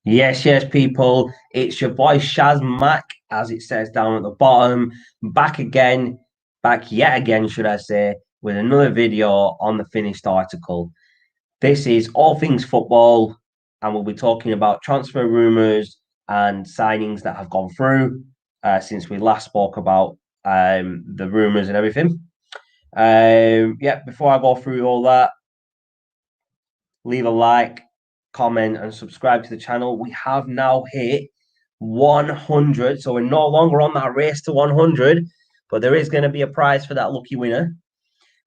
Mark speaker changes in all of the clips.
Speaker 1: Yes, people. It's your boy Shaz Mac, as it says down at the bottom. Back again, back yet again, should I say, with another video on the finished article. This is all things football, and we'll be talking about transfer rumours and signings that have gone through since we last spoke about the rumours and everything. Before I go through all that, leave a like, comment, and subscribe to the channel. We have now hit 100, so we're no longer on that race to 100, but there is going to be a prize for that lucky winner.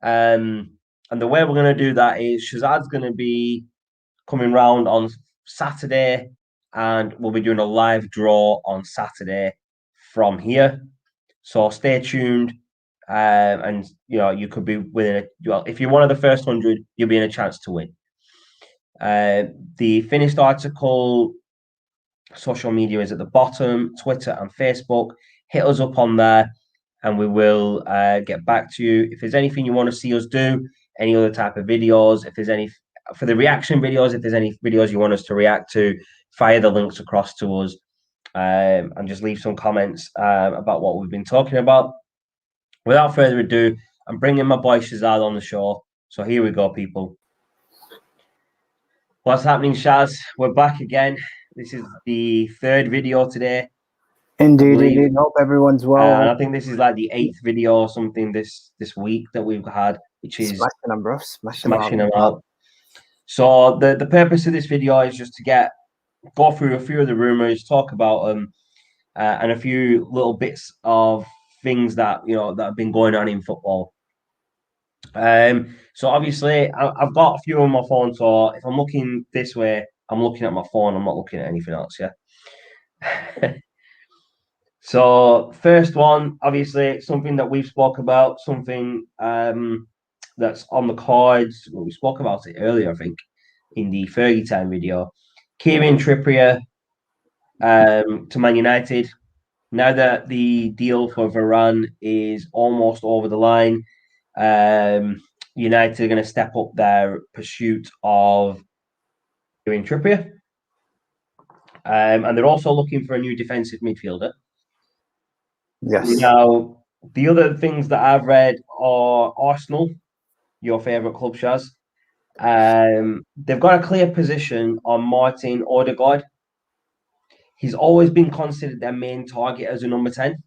Speaker 1: And the way we're going to do that is Shazad's going to be coming round on Saturday, and we'll be doing a live draw on Saturday from here. So stay tuned. And you could be winning if you're one of the first 100, you'll be in a chance to win. The finished article social media is at the bottom, Twitter and Facebook. Hit us up on there and we will get back to you. If there's anything you want to see us do, any other type of videos, if there's any for the reaction videos, if there's any videos you want us to react to, fire the links across to us and just leave some comments about what we've been talking about. Without further ado, I'm bringing my boy Shazad on the show. So here we go, people. What's happening, Shaz? We're back again. This is the third video today.
Speaker 2: Indeed. Hope everyone's well.
Speaker 1: And I think this is like the 8th video or something this week that we've had, which is
Speaker 2: smashing them, bro.
Speaker 1: Smashing them out. So the purpose of this video is just to go through a few of the rumors, talk about them, and a few little bits of things that that have been going on in football. So obviously I've got a few on my phone. So if I'm looking this way, I'm looking at my phone. I'm not looking at anything else. Yeah. So first one, obviously something that we've spoke about, something that's on the cards. Well, we spoke about it earlier, I think, in the Fergie Time video. Kieran Trippier to Man United. Now that the deal for Varane is almost over the line, United are going to step up their pursuit of Kieran Trippier. And they're also looking for a new defensive midfielder.
Speaker 2: Yes.
Speaker 1: Now, the other things that I've read are Arsenal, your favourite club, Shaz. They've got a clear position on Martin Odegaard. He's always been considered their main target as a number 10.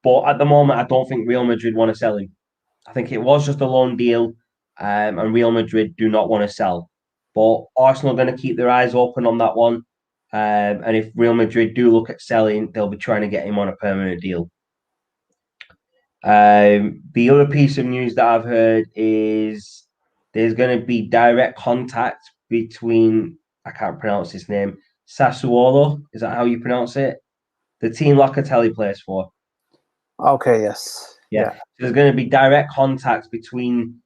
Speaker 1: But at the moment, I don't think Real Madrid want to sell him. I think it was just a loan deal, and Real Madrid do not want to sell. But Arsenal are going to keep their eyes open on that one. And if Real Madrid do look at selling, they'll be trying to get him on a permanent deal. The other piece of news that I've heard is there's going to be direct contact between, I can't pronounce his name, Sassuolo. Is that how you pronounce it? The team Locatelli plays for.
Speaker 2: Okay, yes.
Speaker 1: Yeah. So there's going to be direct contact between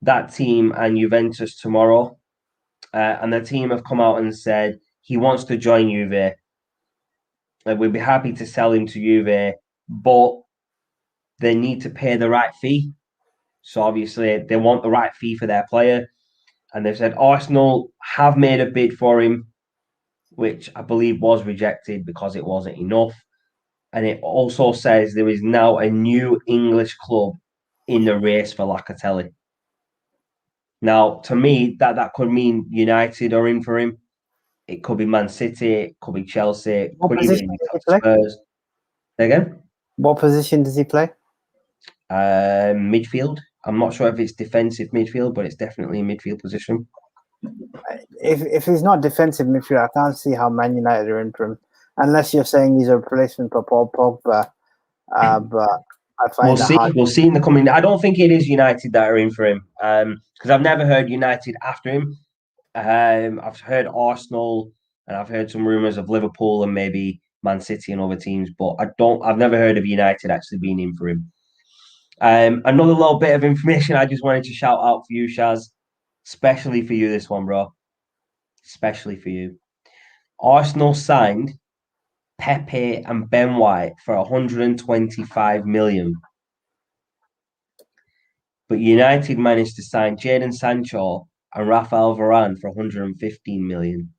Speaker 1: that team and Juventus tomorrow. And the team have come out and said he wants to join Juve. We'd be happy to sell him to Juve, but they need to pay the right fee. So obviously they want the right fee for their player. And they've said Arsenal have made a bid for him, which I believe was rejected because it wasn't enough. And it also says there is now a new English club in the race for Locatelli. Now, to me, that could mean United are in for him. It could be Man City, it could be Chelsea, it could even be Spurs. Again?
Speaker 2: What position does he play?
Speaker 1: Midfield. I'm not sure if it's defensive midfield, but it's definitely a midfield position.
Speaker 2: If he's not defensive midfield, I can't see how Man United are in for him. Unless you're saying he's a replacement for Paul Pogba. But I find
Speaker 1: We'll see in the coming. I don't think it is United that are in for him. Because I've never heard United after him. I've heard Arsenal and I've heard some rumours of Liverpool and maybe Man City and other teams, but I've never heard of United actually being in for him. Another little bit of information I just wanted to shout out for you, Shaz, especially for you, this one, bro. Especially for you. Arsenal signed Pepe and Ben White for 125 million. But United managed to sign Jadon Sancho and Rafael Varane for 115 million.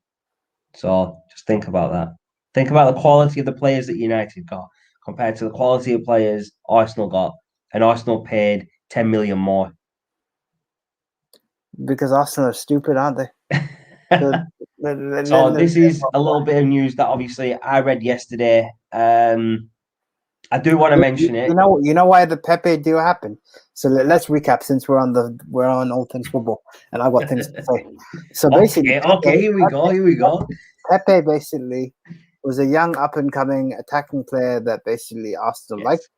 Speaker 1: So just think about that. Think about the quality of the players that United got compared to the quality of players Arsenal got, and Arsenal paid 10 million more.
Speaker 2: Because Arsenal are stupid, aren't they? So,
Speaker 1: So this is a little bit of news that obviously I read yesterday. I do want to mention it.
Speaker 2: You know why the Pepe deal happened. So let's recap since we're on All Things Football, and I've got things to say. So basically,
Speaker 1: okay, here we go.
Speaker 2: Pepe basically was a young up and coming attacking player that basically Arsenal liked,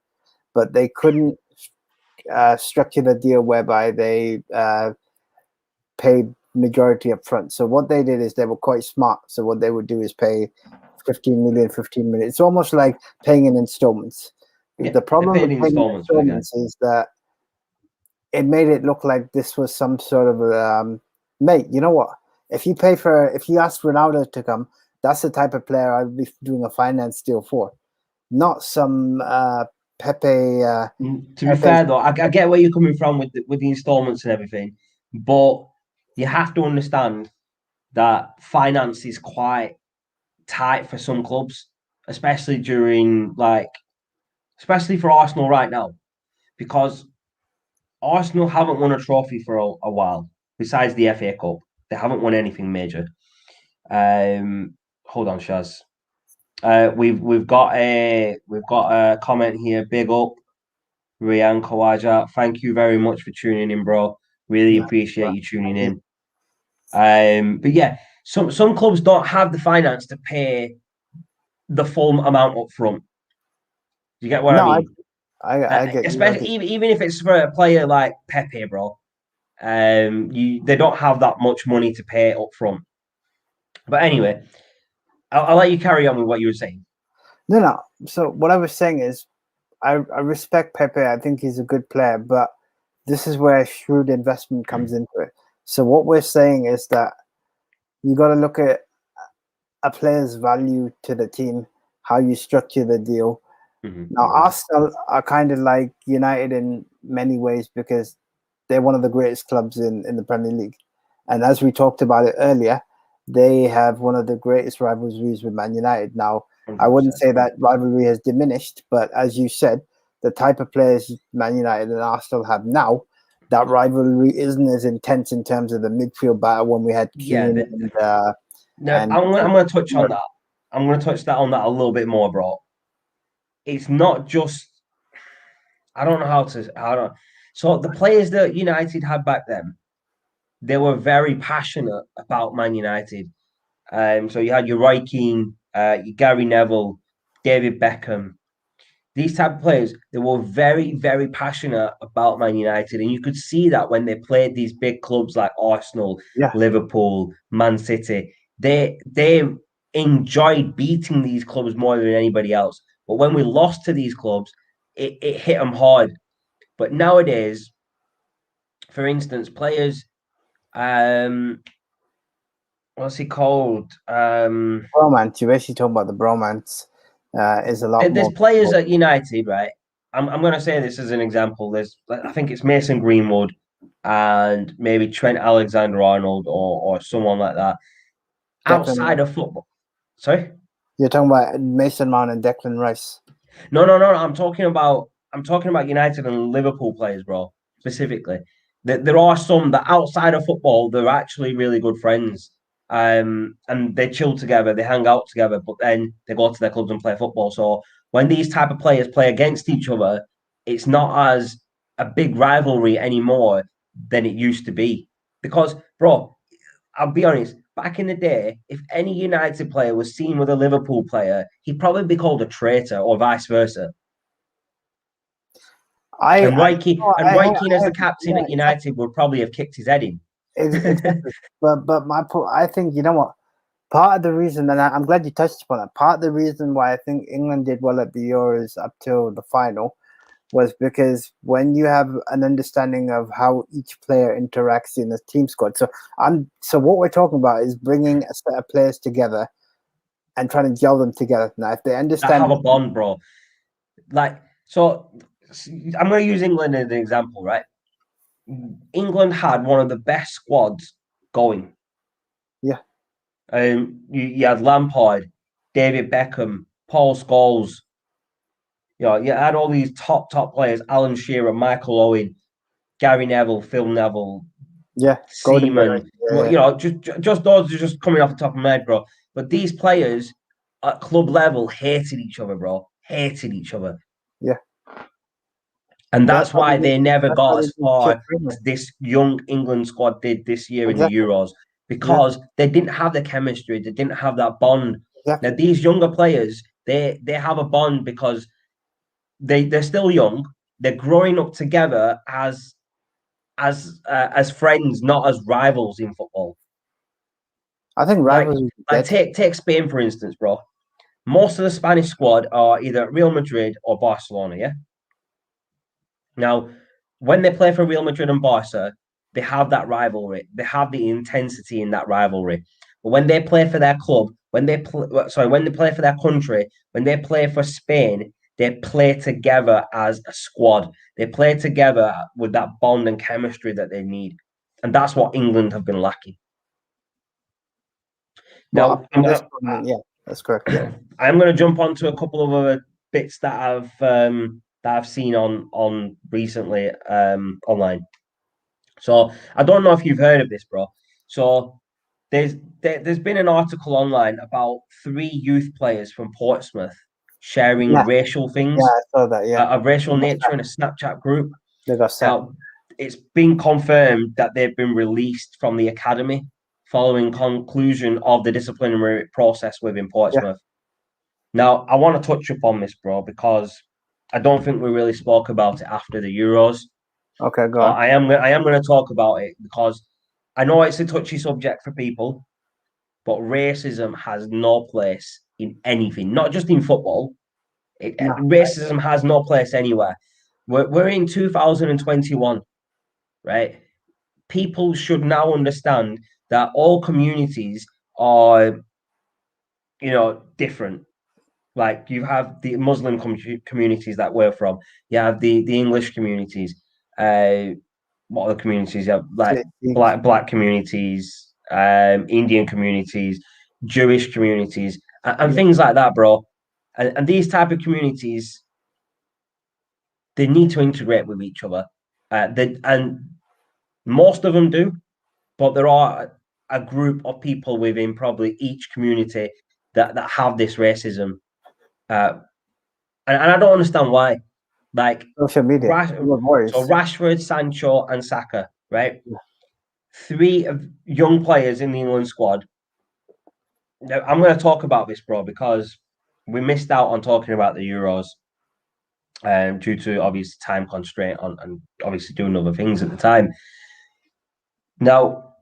Speaker 2: but they couldn't structure the deal whereby they paid majority up front. So what they did is they were quite smart. So what they would do is pay 15 million. It's almost like paying in installments.
Speaker 1: Yeah,
Speaker 2: the problem with paying in
Speaker 1: installments
Speaker 2: is that it made it look like this was some sort of mate, you know what? If you ask Ronaldo to come, that's the type of player I'd be doing a finance deal for, not some Pepe.
Speaker 1: To be fair, though, I get where you're coming from with the installments and everything, but you have to understand that finance is quite tight for some clubs, especially especially for Arsenal right now, because Arsenal haven't won a trophy for a while. Besides the FA Cup, they haven't won anything major. Hold on, Shaz. We've got a comment here. Big up, Rian Kawaja. Thank you very much for tuning in, bro. Really appreciate you tuning in. But yeah, some clubs don't have the finance to pay the full amount up front. Do you get what I mean?
Speaker 2: I get
Speaker 1: especially even if it's for a player like Pepe, bro. They don't have that much money to pay up front. But anyway, I'll let you carry on with what you were saying.
Speaker 2: No. So what I was saying is, I respect Pepe. I think he's a good player, but this is where shrewd investment comes into it. So what we're saying is that you got to look at a player's value to the team, how you structure the deal. Now, Arsenal are kind of like United in many ways because they're one of the greatest clubs in the Premier League. And as we talked about it earlier, they have one of the greatest rivalries with Man United. Now, 100%. I wouldn't say that rivalry has diminished, but as you said, the type of players Man United and Arsenal have now, that rivalry isn't as intense in terms of the midfield battle when we had Keane
Speaker 1: I'm going to touch on that. I'm going to touch on that a little bit more, bro. It's not just I don't know how to. So the players that United had back then, they were very passionate about Man United. So you had your Roy Keane, your Gary Neville, David Beckham. These type of players, they were very, very passionate about Man United, and you could see that when they played these big clubs like Arsenal, Liverpool, Man City. They enjoyed beating these clubs more than anybody else. But when we lost to these clubs, it hit them hard. But nowadays, for instance, players, what's he called?
Speaker 2: Bromance. You're basically talking about the bromance. Is a lot
Speaker 1: there's
Speaker 2: more.
Speaker 1: Players at United, right? I'm going to say this as an example. I think it's Mason Greenwood and maybe Trent Alexander-Arnold or someone like that. Outside of football. Sorry?
Speaker 2: You're talking about Mason Mount and Declan Rice.
Speaker 1: No. I'm talking about United and Liverpool players, bro. Specifically, there are some that outside of football they're actually really good friends. And they chill together, they hang out together, but then they go to their clubs and play football. So when these type of players play against each other, it's not as a big rivalry anymore than it used to be. Because, bro, I'll be honest, back in the day, if any United player was seen with a Liverpool player, he'd probably be called a traitor or vice versa. Roy Keane as the captain at United would probably have kicked his head in.
Speaker 2: Exactly. but my point, I think, you know what? Part of the reason, and I'm glad you touched upon it, part of the reason why I think England did well at the Euros up till the final was because when you have an understanding of how each player interacts in a team squad. So what we're talking about is bringing a set of players together and trying to gel them together. Now, if they understand,
Speaker 1: have a bond, bro. So I'm going to use England as an example, right? England had one of the best squads going.
Speaker 2: Yeah.
Speaker 1: You had Lampard, David Beckham, Paul Scholes. You had all these top players: Alan Shearer, Michael Owen, Gary Neville, Phil Neville,
Speaker 2: Yeah. Golden era.
Speaker 1: Seaman.
Speaker 2: Yeah.
Speaker 1: Just those are just coming off the top of my head, bro. But these players at club level hated each other, bro. Hated each other.
Speaker 2: Yeah.
Speaker 1: And
Speaker 2: That's
Speaker 1: that's
Speaker 2: how
Speaker 1: why they never
Speaker 2: that's how
Speaker 1: got
Speaker 2: they
Speaker 1: as
Speaker 2: did shit
Speaker 1: far
Speaker 2: England.
Speaker 1: as this young England squad did this year in the
Speaker 2: Exactly.
Speaker 1: Euros
Speaker 2: Yeah.
Speaker 1: because they didn't have the chemistry, they didn't have that bond.
Speaker 2: Exactly.
Speaker 1: Now these younger players, they have a bond because they're still young. They're growing up together as friends, not as rivals in football.
Speaker 2: I think
Speaker 1: Like
Speaker 2: rivals would be
Speaker 1: like
Speaker 2: dead.
Speaker 1: take Spain for instance, bro. Most of the Spanish squad are either Real Madrid or Barcelona. Yeah. Now, when they play for Real Madrid and Barca, they have that rivalry. They have the intensity in that rivalry. But when they play for their club, when they play for their country, when they play for Spain, they play together as a squad. They play together with that bond and chemistry that they need, and that's what England have been lacking.
Speaker 2: Well, up
Speaker 1: Now,
Speaker 2: to this point, yeah, that's correct. Yeah.
Speaker 1: I'm going to jump onto a couple of other bits that I've seen on recently online. So I don't know if you've heard of this, bro. So there's been an article online about three youth players from Portsmouth sharing
Speaker 2: Yeah.
Speaker 1: racial
Speaker 2: Yeah,
Speaker 1: things,
Speaker 2: I saw that. Yeah.
Speaker 1: of racial nature in a Snapchat group.
Speaker 2: They got sacked.
Speaker 1: Now, it's been confirmed that they've been released from the academy following conclusion of the disciplinary process within
Speaker 2: Yeah.
Speaker 1: Portsmouth. Now, I want to touch upon this, bro, because I don't think we really spoke about it after the Euros.
Speaker 2: Okay, go
Speaker 1: So
Speaker 2: on.
Speaker 1: I am going to talk about it because I know it's a touchy subject for people, but racism has no place in anything, not just in football.
Speaker 2: No.
Speaker 1: Racism has no place anywhere. We're in 2021, right? People should now understand that all communities are, different. Like you have the Muslim communities that we're from, you have the English communities, what other communities? You have like black communities, Indian communities, Jewish communities, and things like that, bro. And these type of communities, they need to integrate with each other. And most of them do, but there are a group of people within probably each community that have this racism. Uh, and I don't understand why. Like
Speaker 2: Social media.
Speaker 1: Rash, so
Speaker 2: Warriors.
Speaker 1: Rashford, Sancho, and Saka, right?
Speaker 2: Yeah.
Speaker 1: Three of young players in the England squad. Now, I'm going to talk about this, bro, because we missed out on talking about the Euros due to obvious time constraint on and obviously doing other things at the time. Now,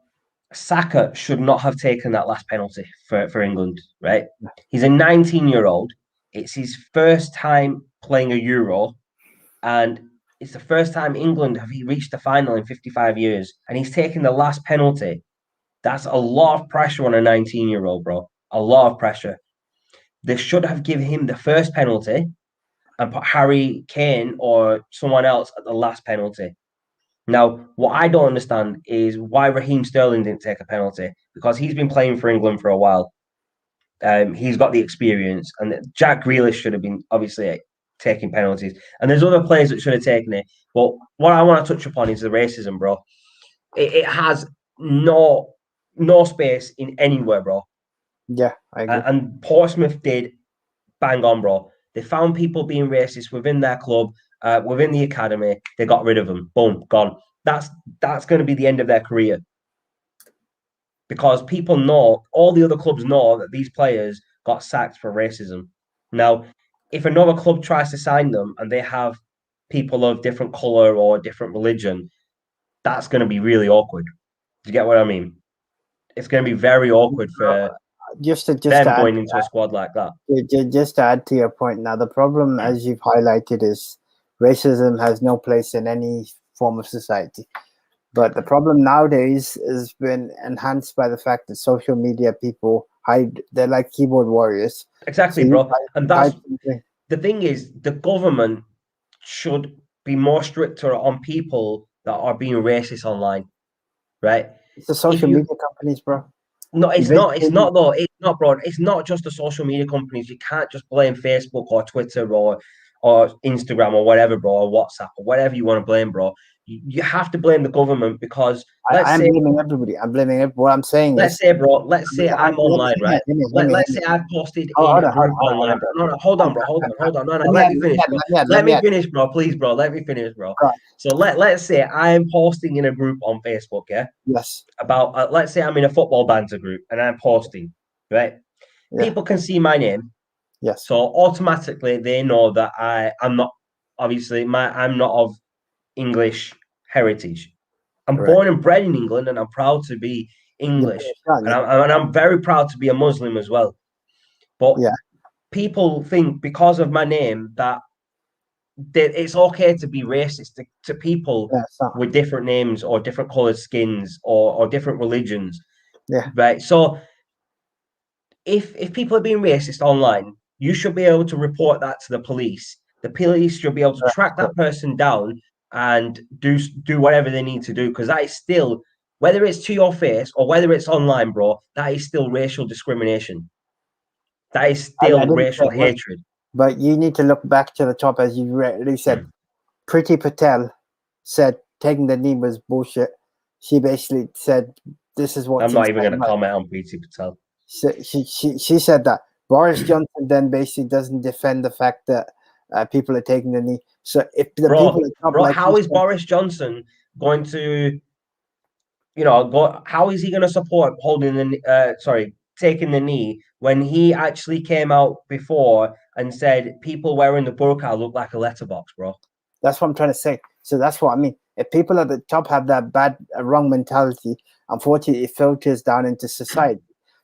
Speaker 1: Saka should not have taken that last penalty for England, right? He's a 19-year-old. It's his first time playing a Euro, and it's the first time England have reached the final in 55 years, and he's taking the last penalty. That's a lot of pressure on a 19-year-old, bro. A lot of pressure. They should have given him the first penalty and put Harry Kane or someone else at the last penalty. Now, what I don't understand is why Raheem Sterling didn't take a penalty because he's been playing for England for a while. He's got the experience, and Jack Grealish should have been obviously taking penalties. And there's other players that should have taken it. But what I want to touch upon is the racism, bro. It has no space in anywhere, bro.
Speaker 2: Yeah, I agree.
Speaker 1: And Portsmouth did bang on, bro. They found people being racist within their club, within the academy. They got rid of them. Boom, gone. That's going to be the end of their career because people know, all the other clubs know that these players got sacked for racism. Now, if another club tries to sign them and they have people of different color or different religion, that's going to be really awkward. Do you get what I mean? It's going to be very awkward for
Speaker 2: Just to
Speaker 1: them
Speaker 2: add
Speaker 1: going into a squad like that.
Speaker 2: just to add to your point, now the problem, as you've highlighted, is racism has no place in any form of society. But the problem nowadays has been enhanced by the fact that social media people hide. They're like keyboard warriors.
Speaker 1: Exactly,
Speaker 2: So
Speaker 1: bro. And that's
Speaker 2: something.
Speaker 1: the thing is, the government should be more stricter on people that are being racist online, right?
Speaker 2: It's the
Speaker 1: If
Speaker 2: social
Speaker 1: you
Speaker 2: media companies, bro.
Speaker 1: No,
Speaker 2: You
Speaker 1: it's not. It's
Speaker 2: basically
Speaker 1: not though. It's not, bro. It's not just the social media companies. You can't just blame Facebook or Twitter or Instagram or whatever, bro, or WhatsApp or whatever you want to blame, bro. You have to blame the government because
Speaker 2: I am blaming everybody. I'm blaming what I'm saying is,
Speaker 1: let's say I'm
Speaker 2: let me,
Speaker 1: online, right?
Speaker 2: hear
Speaker 1: Let's
Speaker 2: me.
Speaker 1: say I've posted
Speaker 2: Oh,
Speaker 1: in
Speaker 2: hold
Speaker 1: a
Speaker 2: on, hold
Speaker 1: group
Speaker 2: on, hold on, hold
Speaker 1: online,
Speaker 2: on.
Speaker 1: bro. No, no, hold on, bro. Hold on. No, no,
Speaker 2: Let me
Speaker 1: let
Speaker 2: add,
Speaker 1: me finish, bro. Let me finish, bro. Please, bro. Let me finish, bro.
Speaker 2: Go on.
Speaker 1: So let's say I'm posting in a group on Facebook, yeah,
Speaker 2: Yes.
Speaker 1: about let's say I'm in a football banter group and I'm posting, right?
Speaker 2: Yeah.
Speaker 1: People can see my name,
Speaker 2: Yes.
Speaker 1: so automatically they know that I'm not obviously I'm not of English heritage. I'm
Speaker 2: Correct.
Speaker 1: born and bred in England, and I'm proud to be
Speaker 2: You're
Speaker 1: English,
Speaker 2: British, aren't
Speaker 1: and
Speaker 2: you?
Speaker 1: I'm very proud to be a Muslim as well. But
Speaker 2: Yeah.
Speaker 1: people think because of my name that it's okay to be racist to people
Speaker 2: Yeah. So,
Speaker 1: with different names or different colored skins or different religions,
Speaker 2: yeah.
Speaker 1: right? So if people are being racist online, you should be able to report that to the police. The police should be able to
Speaker 2: Correct.
Speaker 1: track that person down and do whatever they need to do because that is still, whether it's to your face or whether it's online, bro, that is still racial discrimination. That is
Speaker 2: I
Speaker 1: still
Speaker 2: didn't say
Speaker 1: racial
Speaker 2: it was,
Speaker 1: hatred.
Speaker 2: but you need to look back to the top, as you really said. Priti Patel said taking the knee was bullshit. She basically said this is
Speaker 1: I'm
Speaker 2: what's
Speaker 1: not even
Speaker 2: inside
Speaker 1: going to
Speaker 2: my.
Speaker 1: comment on Preeti Patel.
Speaker 2: She said that Boris Johnson then basically doesn't defend the fact that people are taking the knee. So if the people
Speaker 1: Bro,
Speaker 2: at top,
Speaker 1: bro,
Speaker 2: like you
Speaker 1: how is
Speaker 2: said,
Speaker 1: Boris Johnson going to how is he going to support taking the knee when he actually came out before and said people wearing the burqa look like a letterbox, bro?
Speaker 2: that's what I'm trying to say. So that's what I mean. If people at the top have that bad, wrong mentality, unfortunately, it filters down into society.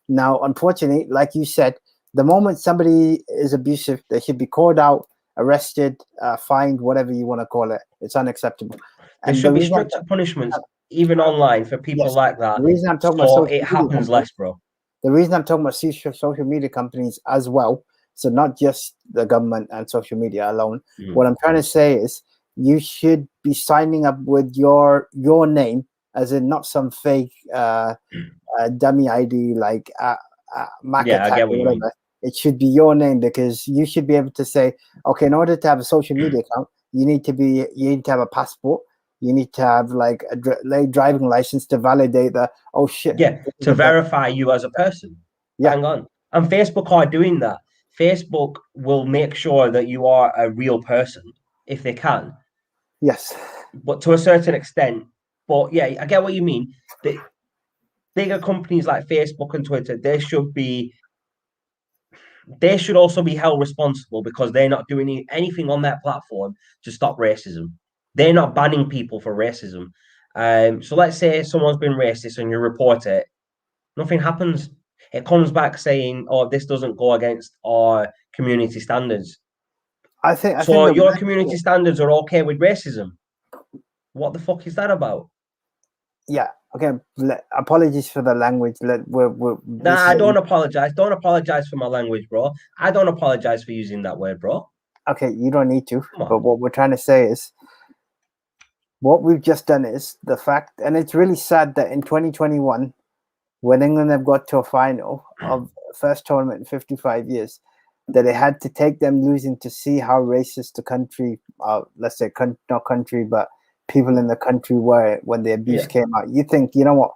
Speaker 2: Now, unfortunately, like you said, the moment somebody is abusive, they should be called out, arrested, fined, whatever you want to call it. It's unacceptable.
Speaker 1: There
Speaker 2: And the
Speaker 1: should be
Speaker 2: reason,
Speaker 1: stricter punishments, even online, for people
Speaker 2: yes,
Speaker 1: like that,
Speaker 2: the reason I'm talking about
Speaker 1: so
Speaker 2: social
Speaker 1: it
Speaker 2: media
Speaker 1: happens
Speaker 2: companies,
Speaker 1: less, bro.
Speaker 2: the reason I'm talking about social media companies as well, so not just the government and social media alone.
Speaker 1: Mm.
Speaker 2: What I'm trying to say is you should be signing up with your name, as in not some fake dummy ID like Mac
Speaker 1: Yeah, I
Speaker 2: Attack
Speaker 1: get what
Speaker 2: or
Speaker 1: you mean.
Speaker 2: whatever. It should be your name because you should be able to say, okay, in order to have a social media account, you need to have a passport. You need to have like a driving license to validate that. Oh shit,
Speaker 1: Yeah,
Speaker 2: this is
Speaker 1: to
Speaker 2: the person.
Speaker 1: verify you as a person.
Speaker 2: Yeah.
Speaker 1: Bang on. And Facebook are doing that. Facebook will make sure that you are a real person if they can,
Speaker 2: Yes.
Speaker 1: but to a certain extent. But yeah, I get what you mean. The bigger companies like Facebook and Twitter, they should also be held responsible because they're not doing anything on that platform to stop racism. They're not banning people for racism. So let's say someone's been racist and you report it, nothing happens. It comes back saying, "Oh, this doesn't go against our community standards."
Speaker 2: I think
Speaker 1: So
Speaker 2: the
Speaker 1: your community standards are okay with racism. What the fuck is that about?
Speaker 2: yeah, okay. Apologies for the language.
Speaker 1: Nah,
Speaker 2: This
Speaker 1: I
Speaker 2: is
Speaker 1: don't apologize. Don't apologize for my language, bro. I don't apologize for using that word, bro.
Speaker 2: okay. You don't need to.
Speaker 1: Come
Speaker 2: But
Speaker 1: on.
Speaker 2: what we're trying to say is what we've just done is the fact, and it's really sad that in 2021, when England have got to a final of first tournament in 55 years, that they had to take them losing to see how racist the country, let's say not country, but people in the country were when the abuse
Speaker 1: Yeah.
Speaker 2: came out. You think, you know what?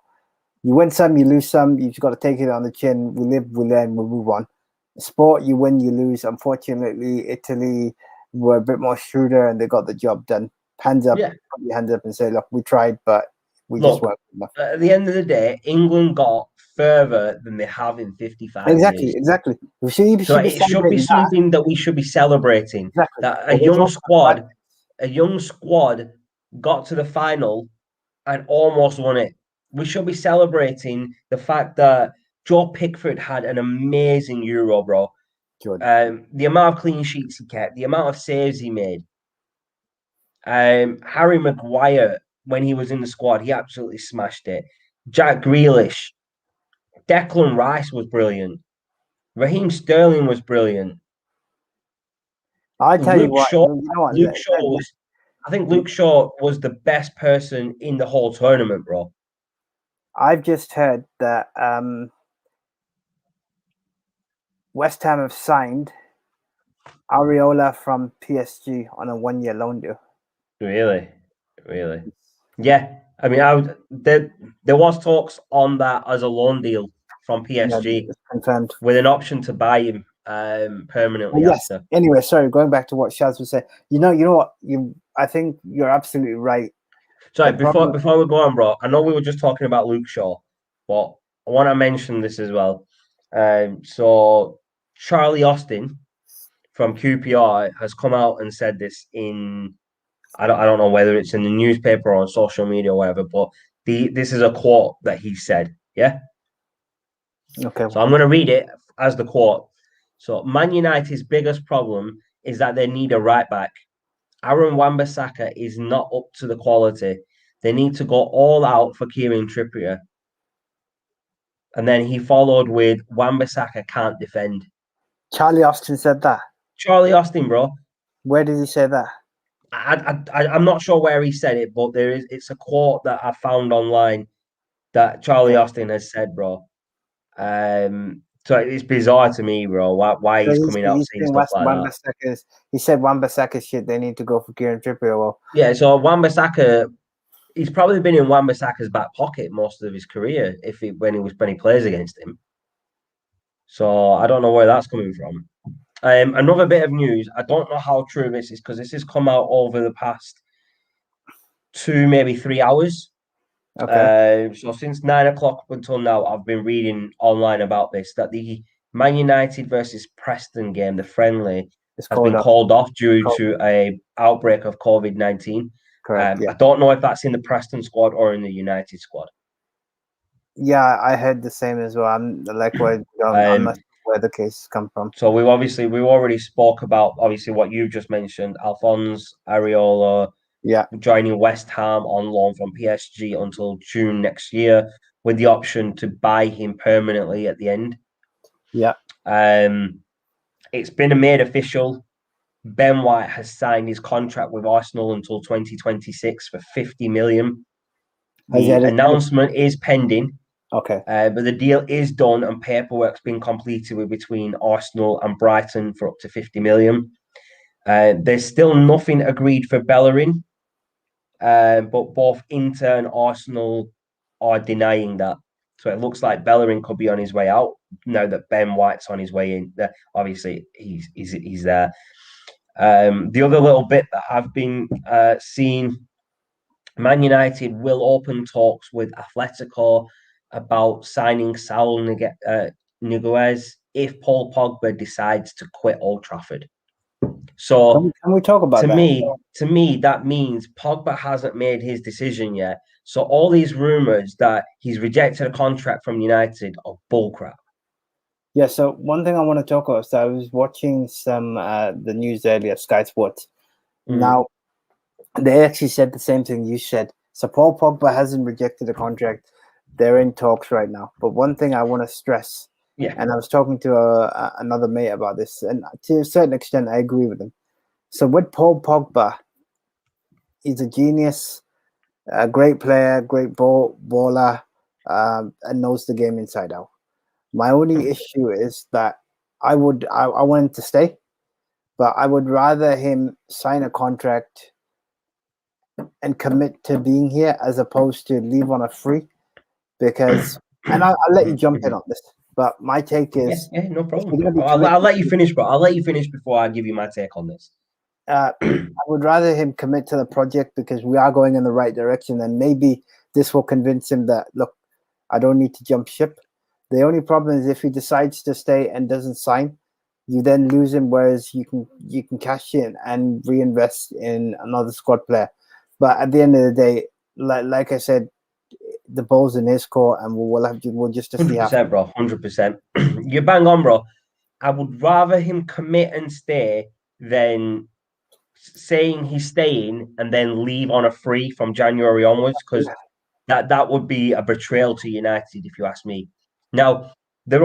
Speaker 2: You win some, you lose some. You've got to take it on the chin. We live, we learn, we move on. Sport, you win, you lose. Unfortunately, Italy were a bit more shrewder and they got the job done. Hands up,
Speaker 1: Yeah.
Speaker 2: put your hands up and say, look, we tried, but we just
Speaker 1: Look,
Speaker 2: weren't enough.
Speaker 1: at the end of the day, England got further than they have in 55
Speaker 2: Exactly,
Speaker 1: years.
Speaker 2: exactly. You
Speaker 1: So
Speaker 2: should be
Speaker 1: it should be
Speaker 2: celebrating that.
Speaker 1: something that we should be celebrating.
Speaker 2: Exactly.
Speaker 1: That
Speaker 2: But we're talking about
Speaker 1: a young squad got to the final and almost won it. We should be celebrating the fact that Joe Pickford had an amazing Euro, bro.
Speaker 2: Jordan.
Speaker 1: The amount of clean sheets he kept, the amount of saves he made. Harry Maguire, when he was in the squad, he absolutely smashed it. Jack Grealish, Declan Rice was brilliant. Raheem Sterling was brilliant.
Speaker 2: I tell you
Speaker 1: Luke
Speaker 2: what,
Speaker 1: Shaw,
Speaker 2: you know what?
Speaker 1: Luke Shaw was, I think Luke Shaw was the best person in the whole tournament, bro.
Speaker 2: I've just heard that West Ham have signed Areola from PSG on a 1-year loan deal.
Speaker 1: Really, really. Yeah, I mean, there was talks on that as a loan deal from
Speaker 2: Yeah,
Speaker 1: PSG
Speaker 2: it's confirmed.
Speaker 1: with an option to buy him permanently
Speaker 2: Yes.
Speaker 1: after.
Speaker 2: Anyway, sorry, going back to what Shaz was saying. You know what? I think you're absolutely right.
Speaker 1: Sorry,
Speaker 2: The
Speaker 1: before
Speaker 2: problem.
Speaker 1: before we go on, bro, I know we were just talking about Luke Shaw, but I want to mention this as well. So Charlie Austin from QPR has come out and said this in I don't know whether it's in the newspaper or on social media or whatever, but this is a quote that he said. Yeah.
Speaker 2: Okay.
Speaker 1: So I'm going to read it as the quote. So Man United's biggest problem is that they need a right back. Aaron Wan-Bissaka is not up to the quality. They need to go all out for Kieran Trippier. And then he followed with Wan-Bissaka can't defend.
Speaker 2: Charlie Austin said that.
Speaker 1: Charlie Austin, bro.
Speaker 2: Where did he say that?
Speaker 1: I'm not sure where he said it, but it's a quote that I found online that Charlie
Speaker 2: Okay.
Speaker 1: Austin has said, bro. So it's bizarre to me, bro. Why
Speaker 2: So
Speaker 1: he's coming out
Speaker 2: he's
Speaker 1: saying
Speaker 2: saying
Speaker 1: stuff like that.
Speaker 2: Wan-Bissaka's. He said Wan-Bissaka shit. They need to go for Kieran Trippier. Well,
Speaker 1: Yeah, so Wan-Bissaka, he's probably been in Wan-Bissaka's back pocket most of his career when he plays against him. So I don't know where that's coming from. Another bit of news. I don't know how true this is because this has come out over the past 2, maybe 3 hours.
Speaker 2: okay,
Speaker 1: So since 9 o'clock until now, I've been reading online about this that the Man United versus Preston game, the friendly,
Speaker 2: it's
Speaker 1: has
Speaker 2: called
Speaker 1: been
Speaker 2: up.
Speaker 1: called off due
Speaker 2: Cool.
Speaker 1: to a outbreak of COVID-19.
Speaker 2: Correct. Yeah.
Speaker 1: I don't know if that's in the Preston squad or in the United squad.
Speaker 2: Yeah, I heard the same as well. I'm likewise. I'm not
Speaker 1: Um,
Speaker 2: sure where the cases come from.
Speaker 1: so we've already spoke about obviously what you've just mentioned, Alphonse Areola
Speaker 2: Yeah.
Speaker 1: joining West Ham on loan from PSG until June next year, with the option to buy him permanently at the end.
Speaker 2: Yeah.
Speaker 1: It's been made official. Ben White has signed his contract with Arsenal until 2026 for 50 million.
Speaker 2: Has he
Speaker 1: The
Speaker 2: had his money?
Speaker 1: announcement is pending,
Speaker 2: Okay.
Speaker 1: but the deal is done and paperwork's been completed with between Arsenal and Brighton for up to 50 million. There's still nothing agreed for Bellerin, but both Inter and Arsenal are denying that. So it looks like Bellerin could be on his way out now that Ben White's on his way in. Obviously, he's there. The other little bit that I've been seeing, Man United will open talks with Atletico about signing Saul Niguez if Paul Pogba decides to quit Old Trafford. So
Speaker 2: Can we talk about that?
Speaker 1: to me, that means Pogba hasn't made his decision yet. So all these rumors that he's rejected a contract from United are bullcrap.
Speaker 2: Yeah. So one thing I want to talk about. So I was watching some the news earlier, Sky Sports. Now they actually said the same thing you said. So Paul Pogba hasn't rejected the contract. They're in talks right now. But one thing I want to stress,
Speaker 1: Yeah,
Speaker 2: and I was talking to another mate about this, and to a certain extent, I agree with him. So with Paul Pogba, he's a genius, a great player, great baller, and knows the game inside out. My only issue is that I want him to stay, but I would rather him sign a contract and commit to being here as opposed to leave on a free. Because, and I'll let you jump in on this, but my take is
Speaker 1: yeah, no
Speaker 2: if
Speaker 1: problem.
Speaker 2: you're going to be
Speaker 1: I'll
Speaker 2: committed,
Speaker 1: let you finish, bro. I'll let you finish before I give you my take on this.
Speaker 2: I would rather him commit to the project because we are going in the right direction, and maybe this will convince him that look, I don't need to jump ship. The only problem is if he decides to stay and doesn't sign, you then lose him. Whereas you can cash in and reinvest in another squad player. But at the end of the day, like I said, the ball's in his court, and we'll just to see how.
Speaker 1: 100%, bro. 100%. You're bang on, bro. I would rather him commit and stay than saying he's staying and then leave on a free from January onwards because that would be a betrayal to United, if you ask me. Now, there's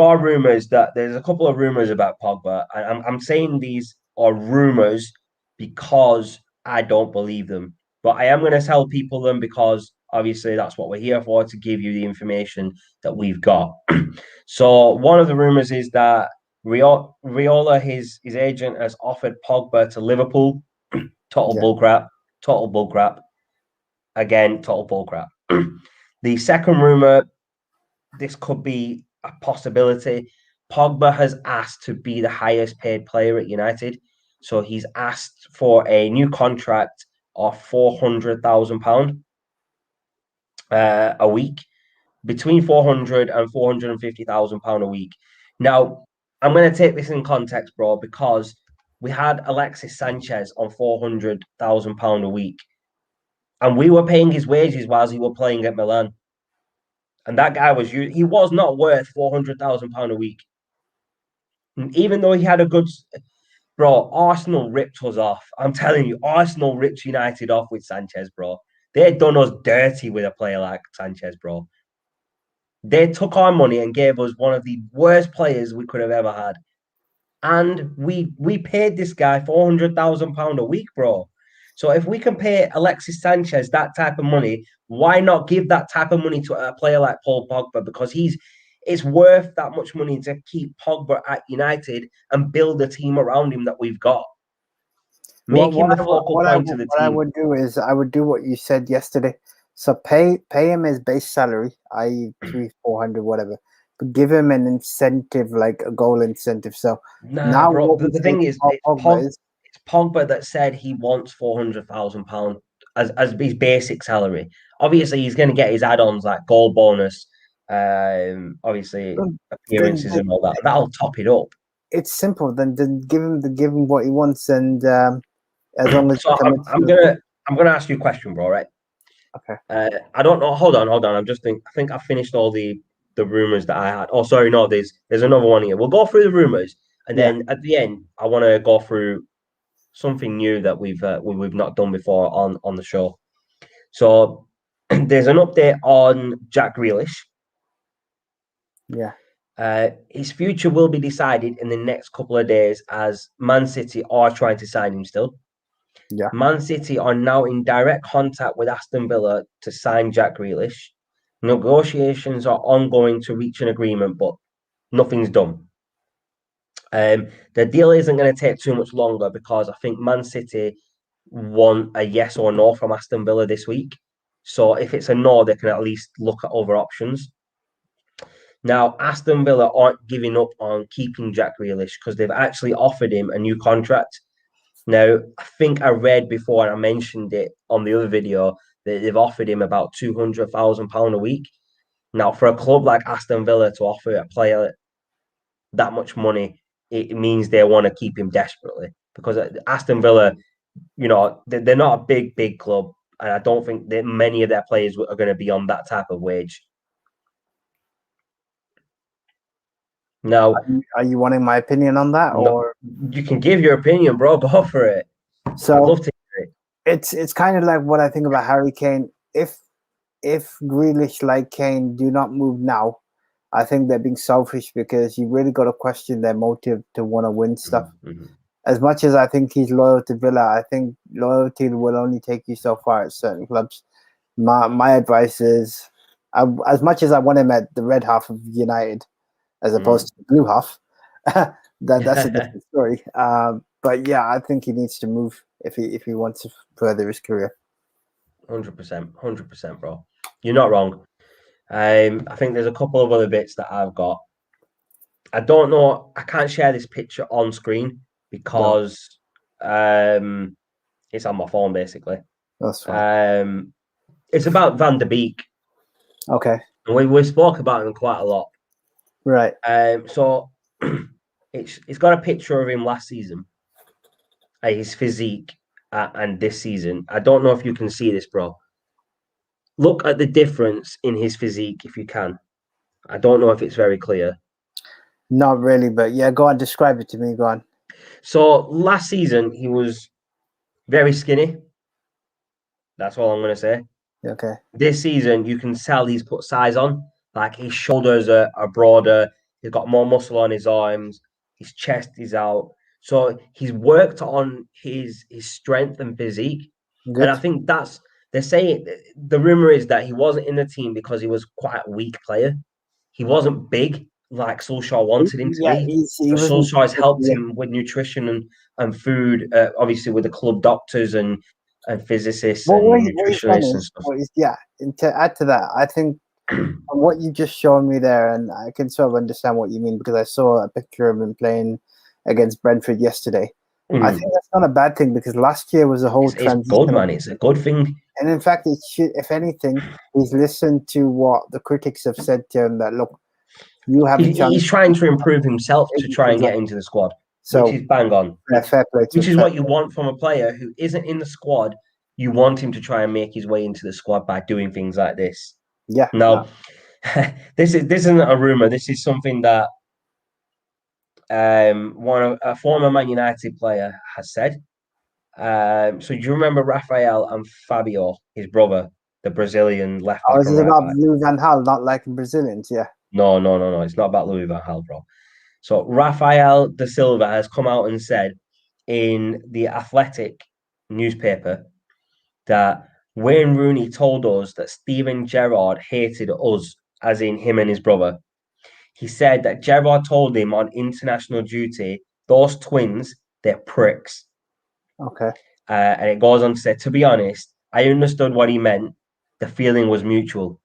Speaker 1: a couple of rumors about Pogba, and I'm saying these are rumors because I don't believe them. But I am going to tell people them because Obviously, that's what we're here for, to give you the information that we've got. So one of the rumours is that Riola, his agent, has offered Pogba to Liverpool. Total
Speaker 2: Yeah.
Speaker 1: bullcrap. Total bullcrap. Again, total bullcrap. The second rumour, this could be a possibility. Pogba has asked to be the highest paid player at United. So he's asked for a new contract of £400,000 a week, between 400 and 450,000 pound a week. Now, I'm going to take this in context, bro, because we had Alexis Sanchez on 400,000 pound a week, and we were paying his wages whilst he was playing at Milan. And that guy he was not worth 400,000 pound a week. And even though he had a good, bro, Arsenal ripped us off. I'm telling you, Arsenal ripped United off with Sanchez, bro. They done us dirty with a player like Sanchez, bro. They took our money and gave us one of the worst players we could have ever had. And we paid this guy £400,000 a week, bro. So if we can pay Alexis Sanchez that type of money, why not give that type of money to a player like Paul Pogba? Because it's worth that much money to keep Pogba at United and build a team around him that we've got. Make him the focal point of the
Speaker 2: what I
Speaker 1: team.
Speaker 2: would do is I would do what you said yesterday. So pay him his base salary, i.e. 300-400, whatever, but give him an incentive, like a goal incentive. So
Speaker 1: Nah,
Speaker 2: now
Speaker 1: bro.
Speaker 2: what
Speaker 1: The,
Speaker 2: we
Speaker 1: the
Speaker 2: say
Speaker 1: thing
Speaker 2: to
Speaker 1: is,
Speaker 2: Paul Pogba is,
Speaker 1: it's Pogba that said he wants £400,000 as his basic salary. Obviously, he's going to get his add-ons like goal bonus, obviously
Speaker 2: then,
Speaker 1: appearances and all that. That'll top it up.
Speaker 2: it's simple. Then give him what he wants, and as long as he
Speaker 1: So
Speaker 2: commits
Speaker 1: I'm
Speaker 2: to it.
Speaker 1: gonna ask you a question, bro. Right?
Speaker 2: Okay.
Speaker 1: I don't know. Hold on. I think I finished all the rumors that I had. Oh, sorry, no. There's another one here. We'll go through the rumors, and
Speaker 2: Yeah.
Speaker 1: then at the end, I want to go through something new that we've not done before on the show. So there's an update on Jack Grealish.
Speaker 2: Yeah.
Speaker 1: His future will be decided in the next couple of days as Man City are trying to sign him still.
Speaker 2: Yeah.
Speaker 1: Man City are now in direct contact with Aston Villa to sign Jack Grealish. Negotiations are ongoing to reach an agreement, but nothing's done. The deal isn't going to take too much longer because I think Man City want a yes or no from Aston Villa this week. So if it's a no, they can at least look at other options. Now, Aston Villa aren't giving up on keeping Jack Grealish because they've actually offered him a new contract. Now, I think I read before and I mentioned it on the other video that they've offered him about £200,000 a week. Now, for a club like Aston Villa to offer a player that much money, it means they want to keep him desperately because Aston Villa, they're not a big club, and I don't think that many of their players are going to be on that type of wage. Now,
Speaker 2: Are you wanting my opinion on that,
Speaker 1: no,
Speaker 2: or
Speaker 1: you can give your opinion, bro. Go for it. I'd
Speaker 2: so?
Speaker 1: love to hear it.
Speaker 2: It's kind of like what I think about Harry Kane. If Grealish, like Kane, do not move now, I think they're being selfish because you really got to question their motive to want to win stuff.
Speaker 1: Mm-hmm.
Speaker 2: As much as I think he's loyal to Villa, I think loyalty will only take you so far at certain clubs. My advice is, as much as I want him at the red half of United, as opposed to the blue half, that's a different story. But yeah, I think he needs to move if he wants to further his career.
Speaker 1: 100%, bro. You're not wrong. I think there's a couple of other bits that I've got. I don't know. I can't share this picture on screen
Speaker 2: No,
Speaker 1: because it's on my phone basically.
Speaker 2: that's fine.
Speaker 1: It's about Van der Beek,
Speaker 2: Okay,
Speaker 1: and we spoke about him quite a lot.
Speaker 2: right.
Speaker 1: So it's got a picture of him last season, his physique, and this season. I don't know if you can see this, bro. Look at the difference in his physique if you can. I don't know if it's very clear.
Speaker 2: Not really, but yeah, go on. Describe it to me. Go on.
Speaker 1: So last season he was very skinny. That's all I'm going to say.
Speaker 2: Okay.
Speaker 1: This season you can tell he's put size on. Like his shoulders are broader. He's got more muscle on his arms. His chest is out. So he's worked on his strength and physique, and I
Speaker 2: Good.
Speaker 1: think They're saying the rumor is that he wasn't in the team because he was quite a weak player. He wasn't big like Solskjaer wanted him to
Speaker 2: Yeah,
Speaker 1: be.
Speaker 2: he
Speaker 1: So
Speaker 2: wasn't.
Speaker 1: Solskjaer has helped
Speaker 2: Yeah.
Speaker 1: him with nutrition and food, obviously with the club doctors and physicists
Speaker 2: Well,
Speaker 1: and
Speaker 2: what he's done
Speaker 1: nutritionists and
Speaker 2: is,
Speaker 1: stuff.
Speaker 2: and to add to that, I think what you just shown me there, and I can sort of understand what you mean because I saw a picture of him playing against Brentford yesterday. I think that's not a bad thing because last year was a whole
Speaker 1: It's good,
Speaker 2: transition.
Speaker 1: man. It's a good thing.
Speaker 2: And in fact, it should, if anything, he's listened to what the critics have said to him that, look, you have a chance.
Speaker 1: He's trying to improve himself to try and get
Speaker 2: Exactly.
Speaker 1: into the squad, which
Speaker 2: So,
Speaker 1: is bang on.
Speaker 2: fair play to
Speaker 1: Which
Speaker 2: him.
Speaker 1: is what you want from a player who isn't in the squad. You want him to try and make his way into the squad by doing things like this.
Speaker 2: Yeah, no.
Speaker 1: Now, this isn't a rumor. This is something that a former Man United player has said. So do you remember Rafael and Fabio, his brother, the Brazilian left
Speaker 2: Oh,
Speaker 1: back
Speaker 2: is
Speaker 1: and
Speaker 2: it
Speaker 1: right
Speaker 2: about
Speaker 1: back?
Speaker 2: Louis Van Gaal not liking Brazilians? Yeah.
Speaker 1: No. It's not about Louis van Gaal, bro. So Rafael da Silva has come out and said in the Athletic newspaper that Wayne Rooney told us that Steven Gerrard hated us, as in him and his brother. He said that Gerrard told him on international duty, those twins, they're pricks.
Speaker 2: Okay.
Speaker 1: And it goes on to say, to be honest, I understood what he meant. The feeling was mutual.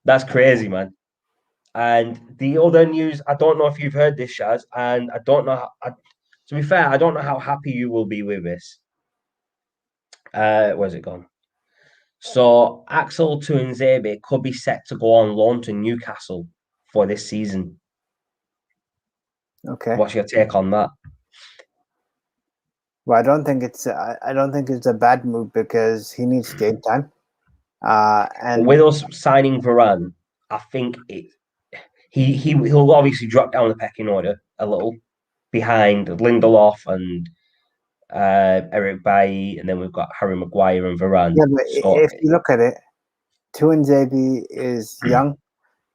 Speaker 1: That's crazy, man. And the other news, I don't know if you've heard this, Shaz, and I don't know. To be fair, I don't know how happy you will be with this. Where's it gone? So Axel Tuanzebe could be set to go on loan to Newcastle for this season.
Speaker 2: Okay.
Speaker 1: What's your take on that?
Speaker 2: Well, I don't think it's a bad move because he needs game time. And
Speaker 1: With us signing Varane, I think he'll obviously drop down the pecking order a little behind Lindelof and Eric Bailly, and then we've got Harry Maguire and Varane.
Speaker 2: yeah, but
Speaker 1: So
Speaker 2: if you look at it, Tuanzebe is young.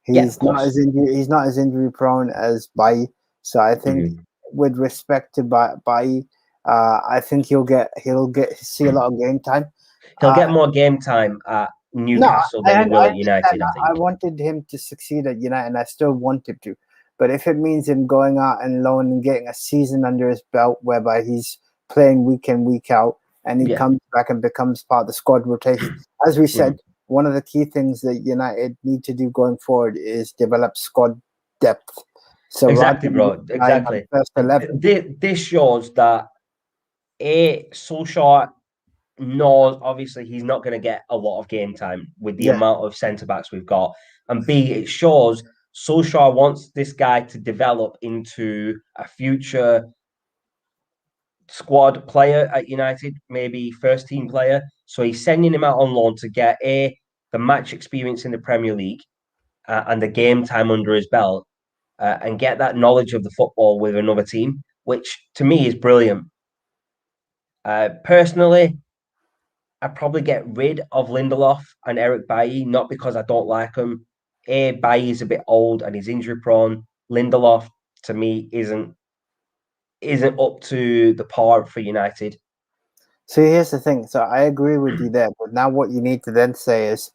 Speaker 1: yeah, of course.
Speaker 2: He's not as injury prone as Bailly. So I think,
Speaker 1: Mm-hmm.
Speaker 2: with respect to Bailly, I think he'll get see a lot of game time.
Speaker 1: He'll get more game time at
Speaker 2: No,
Speaker 1: Newcastle
Speaker 2: I
Speaker 1: than he will at
Speaker 2: understand
Speaker 1: United, I
Speaker 2: that. I
Speaker 1: think.
Speaker 2: wanted him to succeed at United, and I still want him to. But if it means him going out and loan and getting a season under his belt, whereby he's playing week in, week out, and he
Speaker 1: Yeah.
Speaker 2: comes back and becomes part of the squad rotation, as we said, one of the key things that United need to do going forward is develop squad depth. So
Speaker 1: Exactly,
Speaker 2: rather than
Speaker 1: bro.
Speaker 2: relying on
Speaker 1: Exactly.
Speaker 2: first 11,
Speaker 1: This shows that Solskjaer knows obviously he's not going to get a lot of game time with the
Speaker 2: yeah.
Speaker 1: amount of centre backs we've got, and B, it shows Solskjaer wants this guy to develop into a future squad player at United, maybe first team player. So he's sending him out on loan to get the match experience in the Premier League and the game time under his belt, and get that knowledge of the football with another team, which to me is brilliant. Personally, I'd probably get rid of Lindelof and Eric Bailly, not because I don't like them. Bailly is a bit old and he's injury prone. Lindelof, to me, isn't up to the par for United.
Speaker 2: So here's the thing. So I agree with you there, but now what you need to then say is,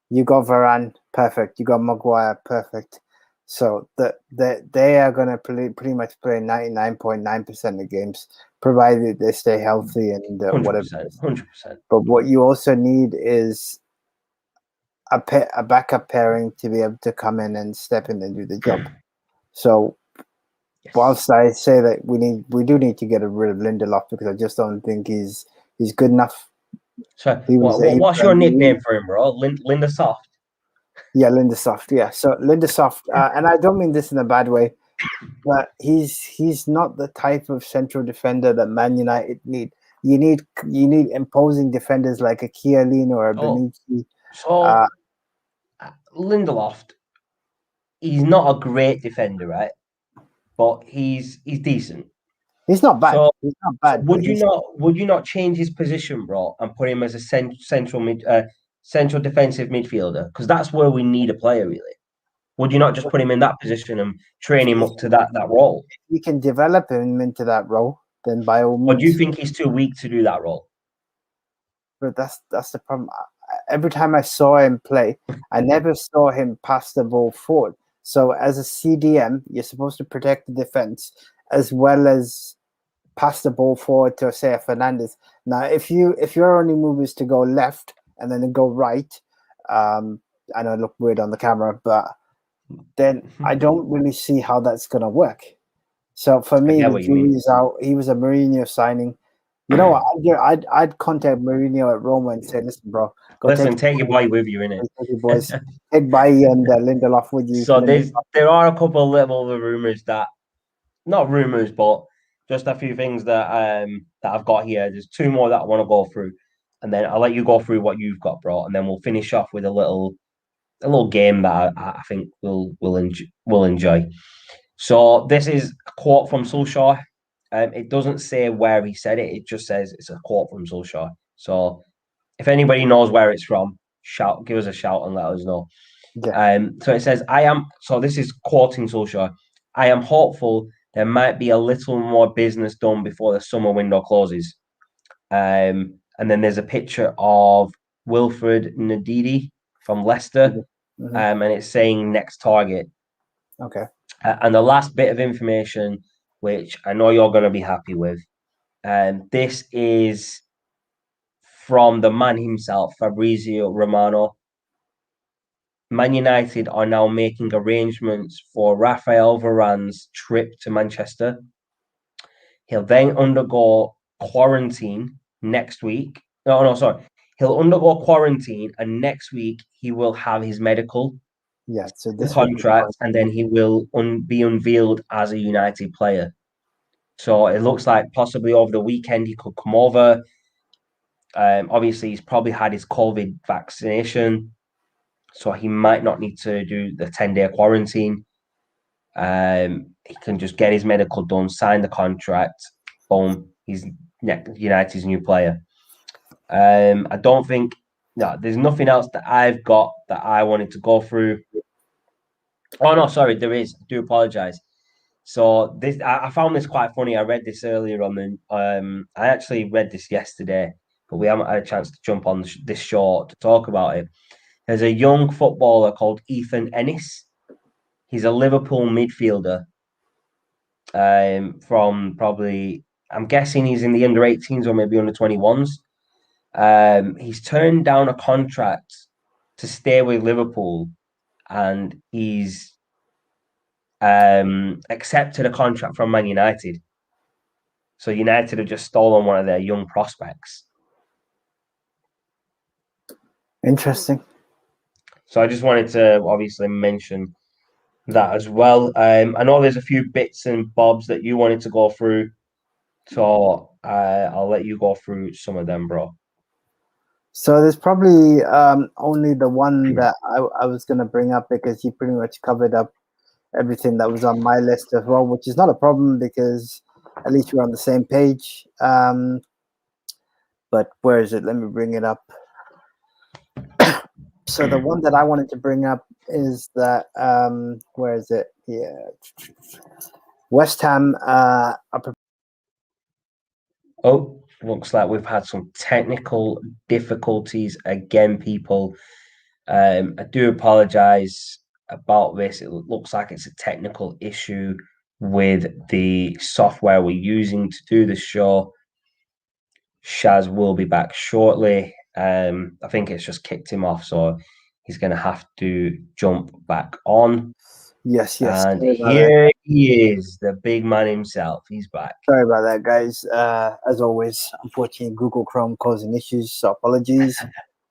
Speaker 2: you got Varane, perfect. You got Maguire, perfect. So they are going to pretty much play 99.9% of games, provided they stay healthy and whatever.
Speaker 1: 100%. 100%.
Speaker 2: But what you also need is a backup pairing to be able to come in and step in and do the job. So
Speaker 1: Yes.
Speaker 2: whilst I say that we do need to get rid of Lindelof because I just don't think he's good enough.
Speaker 1: So, what's your nickname for him, bro? Linda Soft.
Speaker 2: Yeah, Lindesoft. Yeah, so Lindesoft, and I don't mean this in a bad way, but he's not the type of central defender that Man United need. You need imposing defenders like a Chiellini or a Bonucci.
Speaker 1: So Lindelof, he's not a great defender, right? But he's decent.
Speaker 2: He's not bad.
Speaker 1: So,
Speaker 2: He's not bad.
Speaker 1: would you not change his position, bro, and put him as a central defensive midfielder? Because that's where we need a player, really. Would you not just put him in that position and train him up to that role?
Speaker 2: If you can develop him into that role, then by all
Speaker 1: Or do you
Speaker 2: means.
Speaker 1: think he's too weak to do that role?
Speaker 2: but that's the problem. Every time I saw him play, I never saw him pass the ball forward. So as a CDM, you're supposed to protect the defense as well as pass the ball forward to say Fernandez. Now, if your only move is to go left and then go right, I know it looked weird on the camera, but then I don't really see how that's gonna work. So for me, the jury's out. He was a Mourinho signing. You know what? I'd contact Mourinho at Roma and say, "Listen, bro,
Speaker 1: take your boy with you, innit?
Speaker 2: Take your boys, take Bailly and Lindelof with you."
Speaker 1: So there are a couple of little rumors that, not rumors, but just a few things that I've got here. There's two more that I want to go through, and then I'll let you go through what you've got, bro, and then we'll finish off with a little game that I think we'll enjoy. So this is a quote from Solskjaer. It doesn't say where he said it. It just says it's a quote from Solskjaer. So if anybody knows where it's from, give us a shout and let us know.
Speaker 2: Yeah.
Speaker 1: So it says, so this is quoting Solskjaer. I am hopeful there might be a little more business done before the summer window closes. And then there's a picture of Wilfred Ndidi from Leicester, and it's saying next target.
Speaker 2: Okay.
Speaker 1: And the last bit of information, which I know you're going to be happy with, this is from the man himself, Fabrizio Romano. Man United are now making arrangements for Rafael Varane's trip to Manchester. He'll then undergo quarantine next week. No, sorry. He'll undergo quarantine, and next week he will have his medical
Speaker 2: so this
Speaker 1: contract, and then he will be unveiled as a United player. So it looks like possibly over the weekend he could come over. Obviously, he's probably had his COVID vaccination, so he might not need to do the 10-day quarantine. He can just get his medical done, sign the contract, boom, he's United's new player. I don't think there's nothing else that I've got that I wanted to go through. Oh no, sorry, there is. I do apologize. So this, I found this quite funny. I read this earlier on the. I actually read this yesterday, but we haven't had a chance to jump on this short to talk about it. There's a young footballer called Ethan Ennis. He's a Liverpool midfielder. From probably, I'm guessing he's in the under 18s or maybe under 21s. He's turned down a contract to stay with Liverpool, and he's accepted a contract from Man United. So United have just stolen one of their young prospects.
Speaker 2: Interesting.
Speaker 1: So I just wanted to obviously mention that as well. I know there's a few bits and bobs that you wanted to go through, so I'll let you go through some of them, bro.
Speaker 2: So there's probably only the one that I was going to bring up because you pretty much covered up everything that was on my list as well, which is not a problem because at least we're on the same page. But where is it? Let me bring it up. So the one that I wanted to bring up is that where is it? Yeah, West Ham.
Speaker 1: Looks like we've had some technical difficulties again, people. I do apologize about this. It looks like it's a technical issue with the software we're using to do the show. Shaz will be back shortly. I think it's just kicked him off, so he's going to have to jump back on.
Speaker 2: Yes.
Speaker 1: And here he is, the big man himself. He's back.
Speaker 2: Sorry about that, guys. As always, unfortunately, Google Chrome causing issues, so apologies.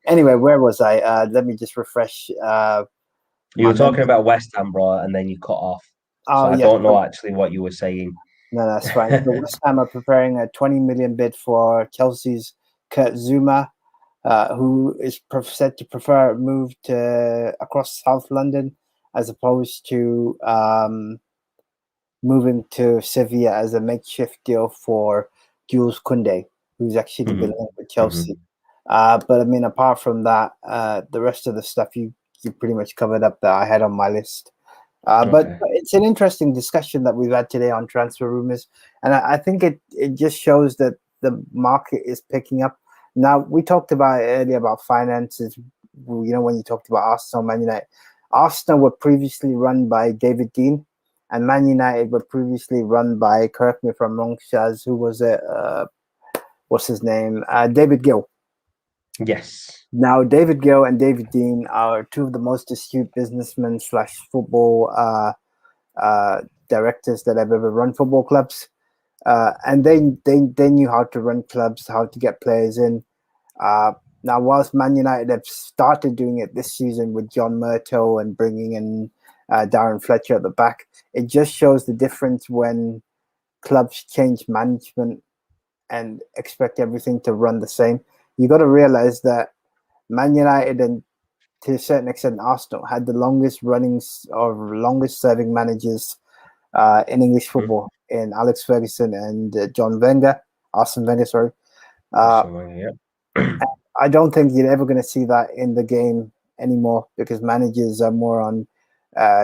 Speaker 2: Anyway, where was I? Let me just refresh.
Speaker 1: You were talking about West Ham, bro, and then you cut off. So I don't know actually what you were saying.
Speaker 2: No, that's fine. So West Ham are preparing a 20 million bid for Chelsea's Kurt Zuma, who is said to prefer a move to across South London as opposed to moving to Sevilla as a makeshift deal for Jules Koundé, who's actually been linked with Chelsea. But I mean, apart from that, the rest of the stuff you pretty much covered up that I had on my list. But it's an interesting discussion that we've had today on transfer rumors, and I think it just shows that the market is picking up. Now, we talked about it earlier about finances. When you talked about Arsenal, Man United. Arsenal were previously run by David Dean, and Man United were previously run by, correct me if I'm wrong, Shaz, who was it? What's his name? David Gill.
Speaker 1: Yes.
Speaker 2: Now, David Gill and David Dean are two of the most astute businessmen slash football directors that have ever run football clubs. And they knew how to run clubs, how to get players in. Now, whilst Man United have started doing it this season with John Murtough and bringing in Darren Fletcher at the back, it just shows the difference when clubs change management and expect everything to run the same. You got to realize that Man United and to a certain extent Arsenal had the longest runnings or longest serving managers in English football in Alex Ferguson and Arsene Wenger, sorry. I don't think you're ever going to see that in the game anymore because managers are more on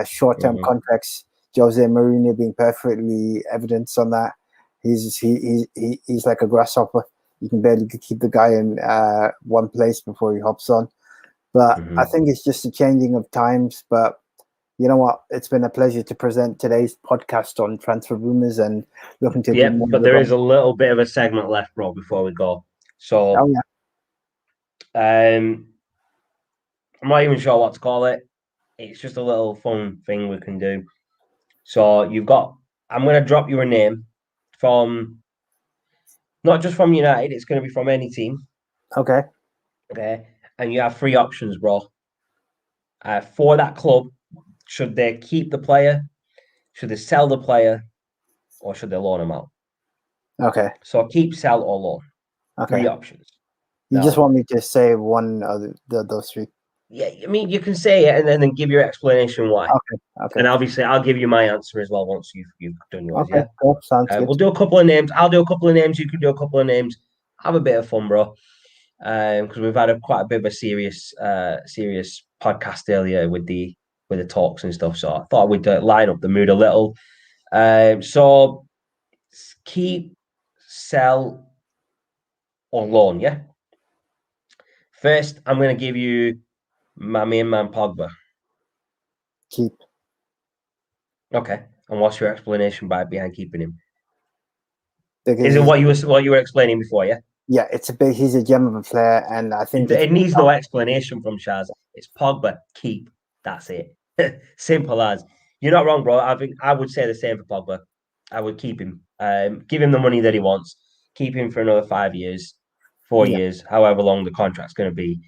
Speaker 2: short-term contracts. Jose Mourinho being perfectly evidence on that. He's like a grasshopper. You can barely keep the guy in one place before he hops on. But I think it's just a changing of times. But you know what? It's been a pleasure to present today's podcast on transfer rumors and looking to
Speaker 1: Yeah, but there is a little bit of a segment left, bro, before we go. So, I'm not even sure what to call it. It's just a little fun thing we can do. So I'm going to drop you a name from, not just from United, it's going to be from any team.
Speaker 2: Okay.
Speaker 1: Okay. And you have three options, bro. For that club, should they keep the player? Should they sell the player? Or should they loan him out?
Speaker 2: Okay.
Speaker 1: So keep, sell, or loan.
Speaker 2: Okay.
Speaker 1: Three options.
Speaker 2: You just want me to say one of those three?
Speaker 1: Yeah, I mean, you can say it and then give your explanation why.
Speaker 2: Okay.
Speaker 1: And obviously, I'll give you my answer as well once you've done yours.
Speaker 2: Okay,
Speaker 1: Yeah.
Speaker 2: cool. Sounds good.
Speaker 1: We'll do a couple of names. I'll do a couple of names. You can do a couple of names. Have a bit of fun, bro. Because we've had quite a bit of a serious podcast earlier with the talks and stuff. So I thought we'd line up the mood a little. So keep, sell, or loan. Yeah. First, I'm going to give you my main man Pogba.
Speaker 2: Keep.
Speaker 1: Okay. And what's your explanation behind keeping him?
Speaker 2: Because
Speaker 1: Is it what you were explaining before? Yeah.
Speaker 2: Yeah, he's a gem of a player, and I think
Speaker 1: it needs no explanation from Shaz. It's Pogba, keep. That's it. Simple as. You're not wrong, bro. I would say the same for Pogba. I would keep him. Give him the money that he wants. Keep him for another 5 years, 4 years, however long the contract's going to be.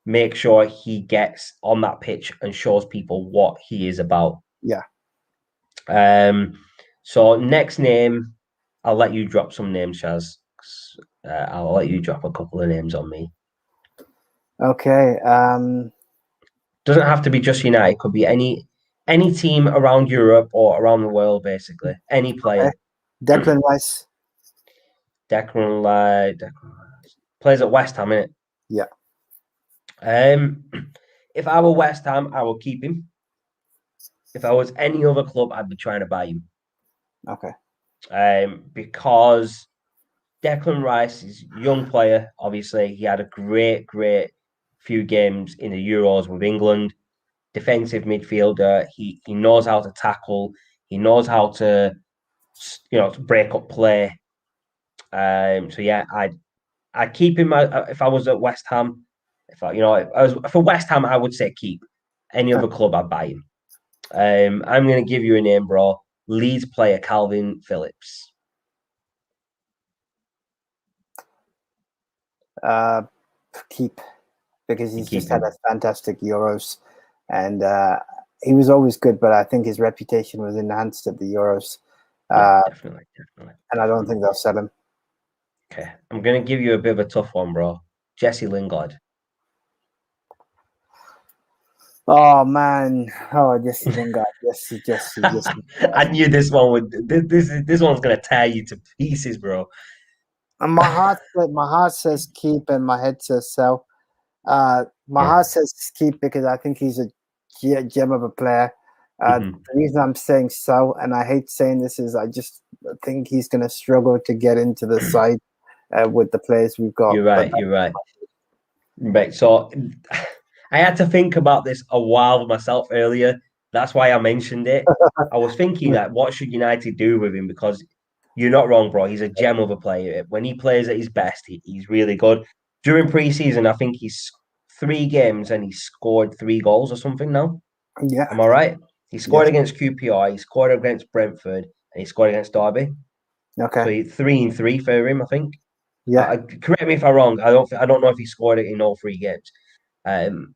Speaker 1: Make sure he gets on that pitch and shows people what he is about.
Speaker 2: Yeah.
Speaker 1: So next name, I'll let you drop some names, Shaz. I'll let you drop a couple of names on me.
Speaker 2: Okay.
Speaker 1: Doesn't have to be just United. It could be any team around Europe or around the world, basically. Any player.
Speaker 2: Okay. Declan Rice.
Speaker 1: Declan Rice plays at West Ham, innit?
Speaker 2: Yeah.
Speaker 1: If I were West Ham, I would keep him. If I was any other club, I'd be trying to buy him.
Speaker 2: Okay.
Speaker 1: Because Declan Rice is a young player. Obviously, he had a great few games in the Euros with England. Defensive midfielder. He knows how to tackle. He knows how to to break up play. So yeah, I'd keep him if I was at West Ham. If I was for West Ham, I would say keep. Any other club, I'd buy him. I'm going to give you a name, bro. Leeds player Calvin Phillips.
Speaker 2: Keep, because he's just had a fantastic Euros, and he was always good. But I think his reputation was enhanced at the Euros.
Speaker 1: Definitely.
Speaker 2: And I don't think they'll sell him.
Speaker 1: Okay, I'm going to give you a bit of a tough one, bro. Jesse Lingard.
Speaker 2: Oh man! Oh, Jesse Lingard. Jesse.
Speaker 1: I knew this one would. This one's gonna tear you to pieces, bro.
Speaker 2: And my heart says keep, and my head says sell. My heart says keep because I think he's a gem of a player. The reason I'm saying sell, and I hate saying this, is I just think he's going to struggle to get into the side. with the players we've got.
Speaker 1: You're right. You're right. Right. So I had to think about this a while myself earlier. That's why I mentioned it. I was thinking that what should United do with him? Because you're not wrong, bro. He's a gem of a player. When he plays at his best, he's really good. During preseason, I think he's 3 games and he scored 3 goals or something now.
Speaker 2: Yeah.
Speaker 1: Am I right? He scored
Speaker 2: Yes.
Speaker 1: against QPR, he scored against Brentford, and he scored against Derby. So
Speaker 2: Okay.
Speaker 1: 3 and 3 for him, I think.
Speaker 2: Yeah.
Speaker 1: Correct me if I'm wrong. I don't know if he scored it in all 3 games. Um,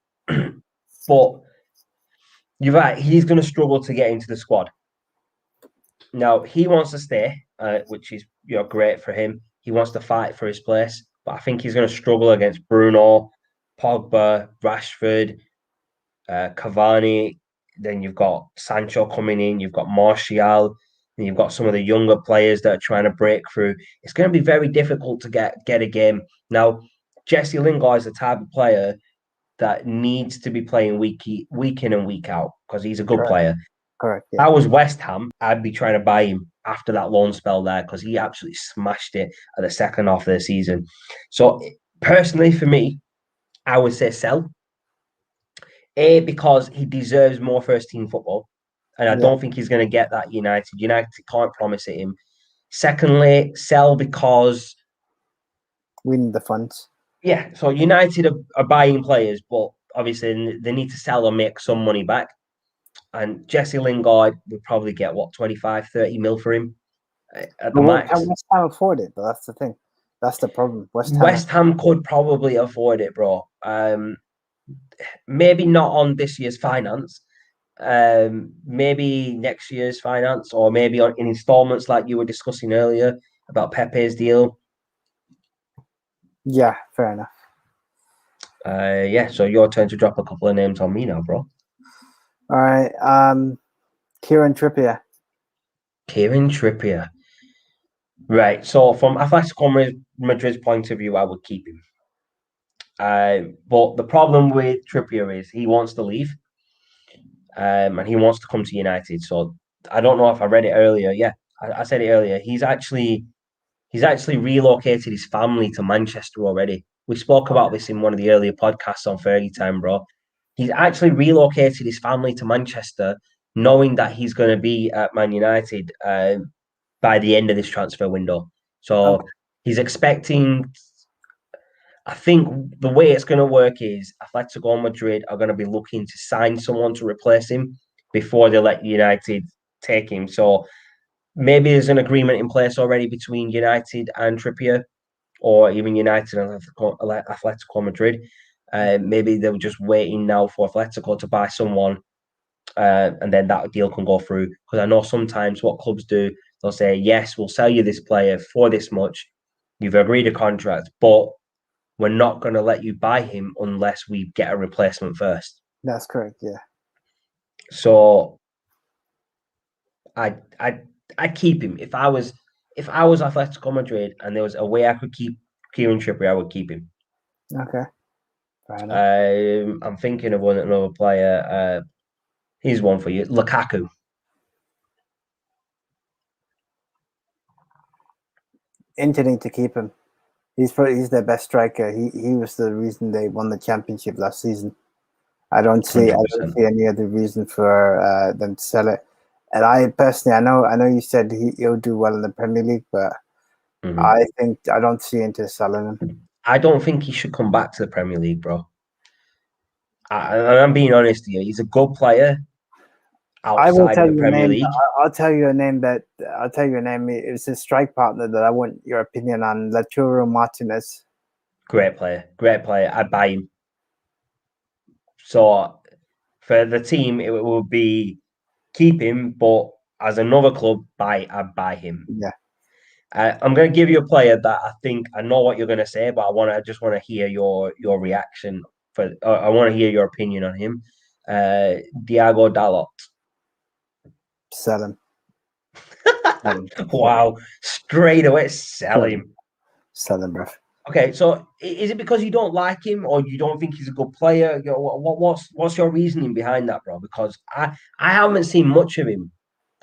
Speaker 1: but you're right. He's going to struggle to get into the squad. Now he wants to stay, which is great for him. He wants to fight for his place, but I think he's going to struggle against Bruno, Pogba, Rashford, Cavani. Then you've got Sancho coming in. You've got Martial. And you've got some of the younger players that are trying to break through. It's going to be very difficult to get a game. Now, Jesse Lingard is the type of player that needs to be playing week in and week out because he's a good
Speaker 2: Correct.
Speaker 1: player.
Speaker 2: Correct.
Speaker 1: If I was West Ham, I'd be trying to buy him after that loan spell there because he absolutely smashed it at the second half of the season. So personally, for me, I would say sell. Because he deserves more first team football, and I
Speaker 2: Yeah.
Speaker 1: don't think he's going to get that United. United can't promise it him. Secondly, sell because
Speaker 2: We need the funds.
Speaker 1: yeah, so United are buying players, but obviously they need to sell and make some money back. And Jesse Lingard would probably get what 25, 30 mil for him at the
Speaker 2: But can
Speaker 1: max.
Speaker 2: West Ham afford it? But that's the thing. That's the problem.
Speaker 1: West Ham could probably afford it, bro. Maybe not on this year's finance, maybe next year's finance, or maybe in installments, like you were discussing earlier about Pepe's deal.
Speaker 2: Yeah, fair enough.
Speaker 1: Yeah. So your turn to drop a couple of names on me now, bro.
Speaker 2: All right. Kieran Trippier.
Speaker 1: Kieran Trippier. Right. So from Atletico Madrid's point of view, I would keep him. But the problem with Trippier is he wants to leave, and he wants to come to United. So I don't know if I read it earlier. Yeah, I said it earlier. He's actually relocated his family to Manchester already. We spoke about this in one of the earlier podcasts on Fergie Time, bro. He's actually relocated his family to Manchester, knowing that he's going to be at Man United by the end of this transfer window. So
Speaker 2: Okay.
Speaker 1: he's expecting. I think the way it's going to work is Atletico Madrid are going to be looking to sign someone to replace him before they let United take him. So maybe there's an agreement in place already between United and Trippier, or even United and Atletico Madrid. Maybe they were just waiting now for Atletico to buy someone, and then that deal can go through. Because I know sometimes what clubs do, they'll say, yes, we'll sell you this player for this much. You've agreed a contract, but we're not going to let you buy him unless we get a replacement first.
Speaker 2: That's correct. Yeah.
Speaker 1: So I keep him. If I was Atletico Madrid and there was a way I could keep Kieran Trippier, I would keep him.
Speaker 2: Okay. Fair enough.
Speaker 1: I'm thinking of another player. Here's one for you, Lukaku.
Speaker 2: Inter to keep him. He's their best striker. He was the reason they won the championship last season. I don't see
Speaker 1: 100%.
Speaker 2: any other reason for them to sell it. And I personally, I know you said he'll do well in the Premier League, but I don't see Inter selling him.
Speaker 1: I don't think he should come back to the Premier League, bro. I'm being honest with you. He's a good player
Speaker 2: I will
Speaker 1: outside
Speaker 2: tell
Speaker 1: of the
Speaker 2: you a
Speaker 1: Premier
Speaker 2: name.
Speaker 1: League.
Speaker 2: I'll tell you a name that I'll tell you a name. It's a strike partner that I want your opinion on. Lautaro Martinez.
Speaker 1: Great player. Great player. I'd buy him. So for the team, it would be keep him, but as another club, I'd buy him.
Speaker 2: Yeah.
Speaker 1: I'm going to give you a player that I think I know what you're going to say, but I just want to hear your reaction. I want to hear your opinion on him. Diego Dalot.
Speaker 2: Sell him.
Speaker 1: Wow, straight away sell him.
Speaker 2: Sell him, bro.
Speaker 1: Okay, so is it because you don't like him or you don't think he's a good player? What's your reasoning behind that, bro? Because I haven't seen much of him.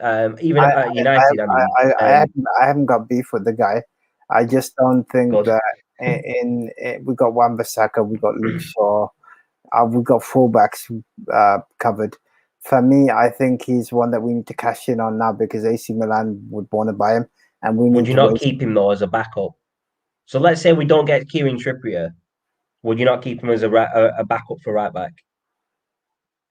Speaker 1: Even at United, I mean,
Speaker 2: I haven't got beef with the guy. I just don't think
Speaker 1: Good.
Speaker 2: that we got Wan-Bissaka, we got Luke Shaw, we've got fullbacks covered. For me, I think he's one that we need to cash in on now because AC Milan would want to buy him, and we
Speaker 1: Would
Speaker 2: need
Speaker 1: you
Speaker 2: to
Speaker 1: not
Speaker 2: wait.
Speaker 1: keep him though as a backup? So let's say we don't get Kieran Trippier. Would you not keep him as a backup for right back?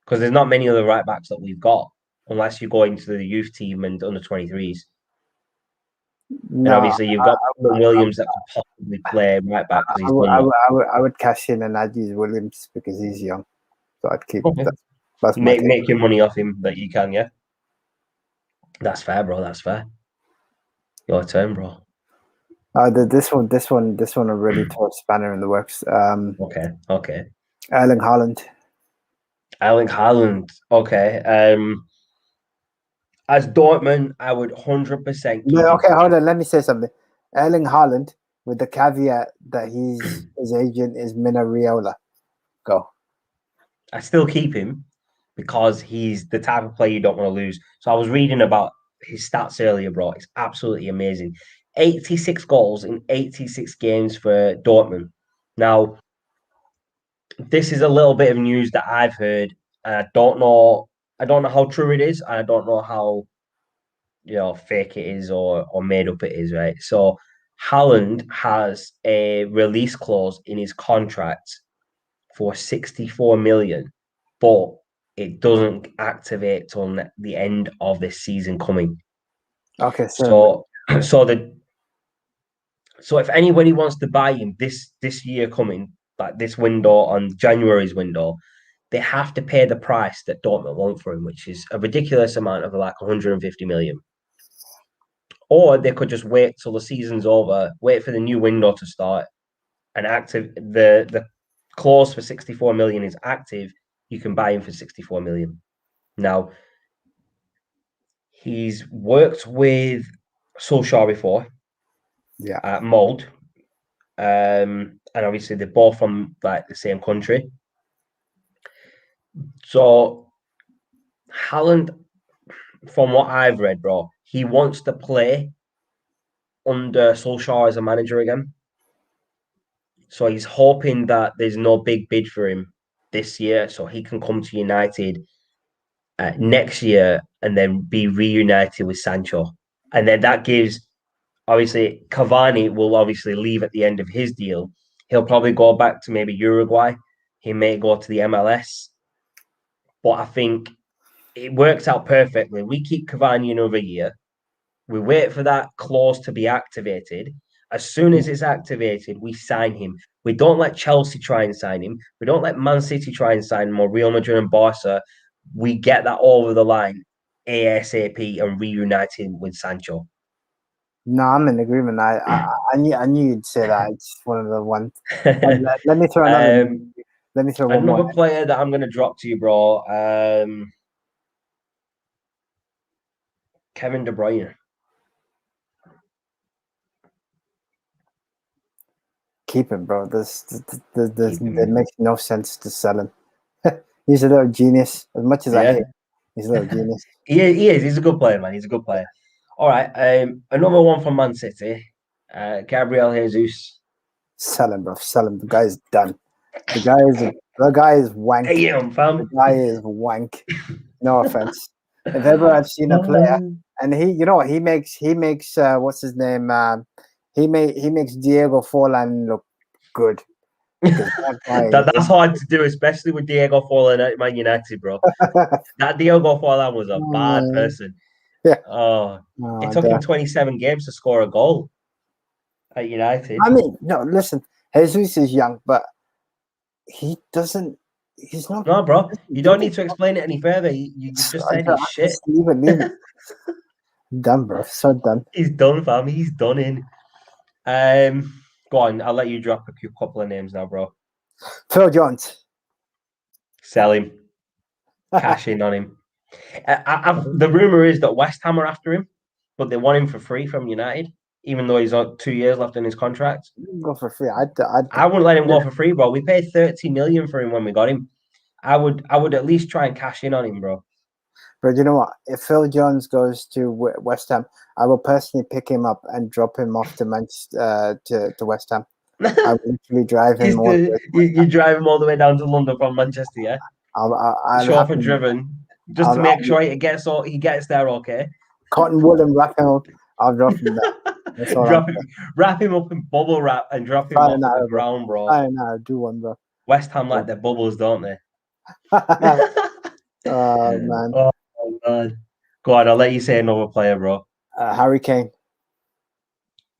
Speaker 1: Because there's not many other right backs that we've got, unless you go into the youth team and under 23s. And
Speaker 2: No,
Speaker 1: obviously, you've got Williams that could possibly play right back because
Speaker 2: I
Speaker 1: he's
Speaker 2: would,
Speaker 1: done
Speaker 2: I
Speaker 1: that.
Speaker 2: would, I would, I would cash in and I'd use Williams because he's young, so I'd keep
Speaker 1: Okay.
Speaker 2: that. That's my take.
Speaker 1: Make your money off him that you can, yeah. That's fair, bro. That's fair. Your turn, bro.
Speaker 2: This one will really throw a spanner in the works.
Speaker 1: Okay, okay.
Speaker 2: Erling Haaland.
Speaker 1: Erling Haaland. Okay. As Dortmund, I would 100%
Speaker 2: No,
Speaker 1: keep him.
Speaker 2: okay, hold on. Let me say something. Erling Haaland, with the caveat that his agent is Mina Raiola. Go.
Speaker 1: I still keep him because he's the type of player you don't want to lose. So I was reading about his stats earlier, bro. It's absolutely amazing. 86 goals in 86 games for Dortmund. Now, this is a little bit of news that I've heard, and I don't know how true it is, and I don't know how fake it is or made up it is, right? So Haaland has a release clause in his contract for 64 million, but it doesn't activate till the end of this season coming.
Speaker 2: Okay, so
Speaker 1: So so the so if anybody wants to buy him this year coming, like this window on January's window, they have to pay the price that Dortmund want for him, which is a ridiculous amount of like 150 million. Or they could just wait till the season's over, wait for the new window to start, and active the clause for 64 million is active. You can buy him for 64 million. Now, he's worked with Solskjaer before
Speaker 2: yeah.
Speaker 1: at Mold, and obviously they're both from like the same country. So Haaland, from what I've read, bro, he wants to play under Solskjaer as a manager again. So he's hoping that there's no big bid for him this year, so he can come to United next year and then be reunited with Sancho. And then that gives, obviously, Cavani will obviously leave at the end of his deal. He'll probably go back to maybe Uruguay. He may go to the MLS. But I think it works out perfectly. We keep Cavani another year. We wait for that clause to be activated. As soon as it's activated, we sign him. We don't let Chelsea try and sign him. We don't let Man City try and sign him or Real Madrid and Barca. We get that over the line ASAP and reunite him with Sancho.
Speaker 2: No, I'm in agreement. I knew you'd say that. It's one of the ones. Let me throw another. Let me throw one more.
Speaker 1: Another player that I'm going to drop to you, bro. Kevin De Bruyne.
Speaker 2: Keep him, bro. It
Speaker 1: Him.
Speaker 2: makes no sense to sell him. He's a little genius. As much as I hate, he's a little genius.
Speaker 1: He is. He's a good player, man. He's a good player. All right. Another one from Man City. Gabriel Jesus.
Speaker 2: Sell him, bro. Sell him. The guy's done. The guy is wank.
Speaker 1: Damn,
Speaker 2: The
Speaker 1: fam.
Speaker 2: guy is wank. No offense. If ever I've seen a player, and he makes what's his name? He makes Diego Forlan look good because that guy
Speaker 1: That's hard to do, especially with Diego Forlan at Man United, bro. That Diego Forlan was a bad person.
Speaker 2: yeah.
Speaker 1: Oh, it
Speaker 2: Oh,
Speaker 1: took him 27 games to score a goal at United.
Speaker 2: I mean, no, listen, Jesus is young, but he doesn't. He's not.
Speaker 1: No, bro, you don't need to explain it any further. You just said he's shit.
Speaker 2: Just leave it. Done, bro. So done.
Speaker 1: He's done, fam. He's done in. Go on. I'll let you drop a couple of names now, bro.
Speaker 2: Phil Jones.
Speaker 1: Sell him. Cash in on him. The rumor is that West Ham are after him, but they want him for free from United, even though he's got 2 years left in his contract.
Speaker 2: Go for free.
Speaker 1: I wouldn't let him go for free, bro. We paid 30 million for him when we got him. I would at least try and cash in on him, bro.
Speaker 2: But you know what? If Phil Jones goes to West Ham, I will personally pick him up and drop him off to to West Ham. I will literally drive him all the way to West
Speaker 1: You drive him all the way down to London from Manchester, yeah?
Speaker 2: Ham. I'll have
Speaker 1: Chauffeur
Speaker 2: him.
Speaker 1: driven, just to make sure he gets there okay.
Speaker 2: Cotton wool and wrap him up. I'll drop him there. That's all I'm saying.
Speaker 1: Wrap him up in bubble wrap and drop him
Speaker 2: Fine
Speaker 1: off at the
Speaker 2: now, bro.
Speaker 1: ground, bro.
Speaker 2: Fine now, do one, bro.
Speaker 1: West Ham like their bubbles, don't they?
Speaker 2: Oh man.
Speaker 1: Oh man. Go on, I'll let you say another player, bro.
Speaker 2: Harry Kane.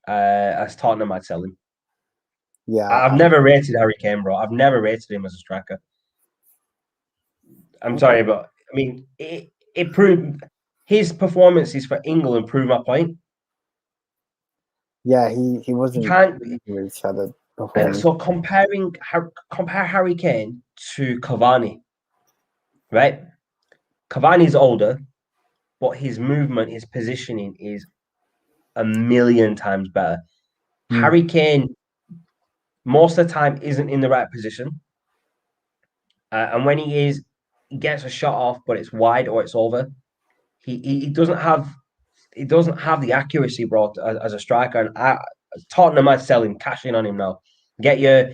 Speaker 1: As Tottenham, I'd sell him.
Speaker 2: Yeah.
Speaker 1: I've never rated Harry Kane, bro. I've never rated him as a striker. I'm sorry, but I mean, it proved his performances for England prove my point.
Speaker 2: Yeah, he wasn't.
Speaker 1: You can't.
Speaker 2: Really had a performance.
Speaker 1: So compare Harry Kane to Cavani, right? Cavani's older, but his movement, his positioning is a million times better. Harry Kane, most of the time, isn't in the right position, and when he is, he gets a shot off, but it's wide or it's over. He doesn't have the accuracy, bro, as a striker. And Tottenham might sell him, cash in on him now. Get your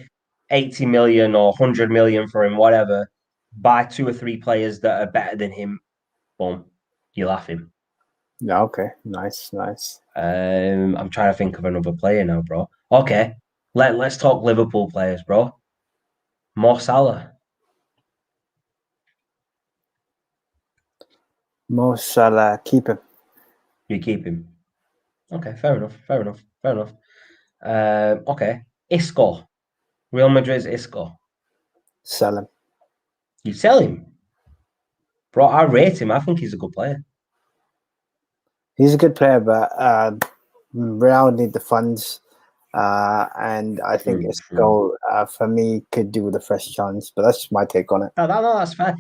Speaker 1: 80 million or 100 million for him, whatever. Buy 2 or 3 players that are better than him. Boom, you laugh him.
Speaker 2: Yeah. Okay. Nice.
Speaker 1: I'm trying to think of another player now, bro. Okay, let's talk Liverpool players, bro. Mo Salah.
Speaker 2: Mo Salah, keep him.
Speaker 1: You keep him. Okay, fair enough. Okay, Isco. Real Madrid's Isco.
Speaker 2: Sell him.
Speaker 1: You sell him, bro. I rate him. I think he's a good player.
Speaker 2: He's a good player, but Real need the funds. And I think Isco, for me, could do with a fresh chance. But that's just my take on it.
Speaker 1: No, that's fair.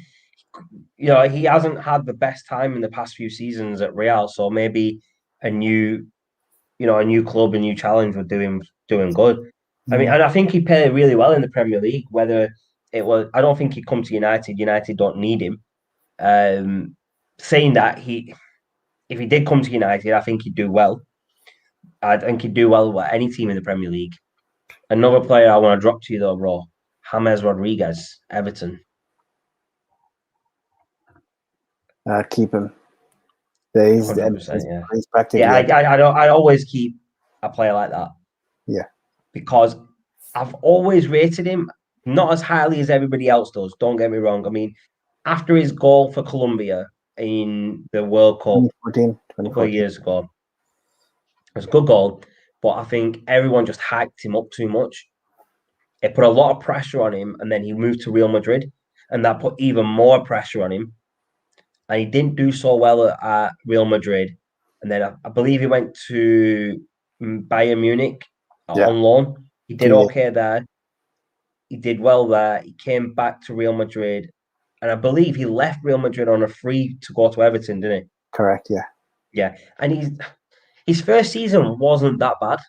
Speaker 1: You know, he hasn't had the best time in the past few seasons at Real, so maybe a new club, a new challenge would do him good. I mean, and I think he played really well in the Premier League. Whether it was, I don't think he'd come to United. United don't need him. Saying that, if he did come to United, I think he'd do well. I think he'd do well with any team in the Premier League. Another player I want to drop to you though, bro, James Rodriguez, Everton.
Speaker 2: Keep him. He's
Speaker 1: 100%, yeah.
Speaker 2: he's practically.
Speaker 1: Yeah, I always keep a player like that.
Speaker 2: Yeah.
Speaker 1: Because I've always rated him not as highly as everybody else does. Don't get me wrong. I mean, after his goal for Colombia in the World Cup
Speaker 2: 2014.
Speaker 1: a couple of years ago, it was a good goal, but I think everyone just hyped him up too much. It put a lot of pressure on him, and then he moved to Real Madrid, and that put even more pressure on him. And he didn't do so well at Real Madrid. And then I believe he went to Bayern Munich on loan. He did okay there. He did well there. He came back to Real Madrid. And I believe he left Real Madrid on a free to go to Everton, didn't he?
Speaker 2: Correct, yeah.
Speaker 1: Yeah. And his first season wasn't that bad.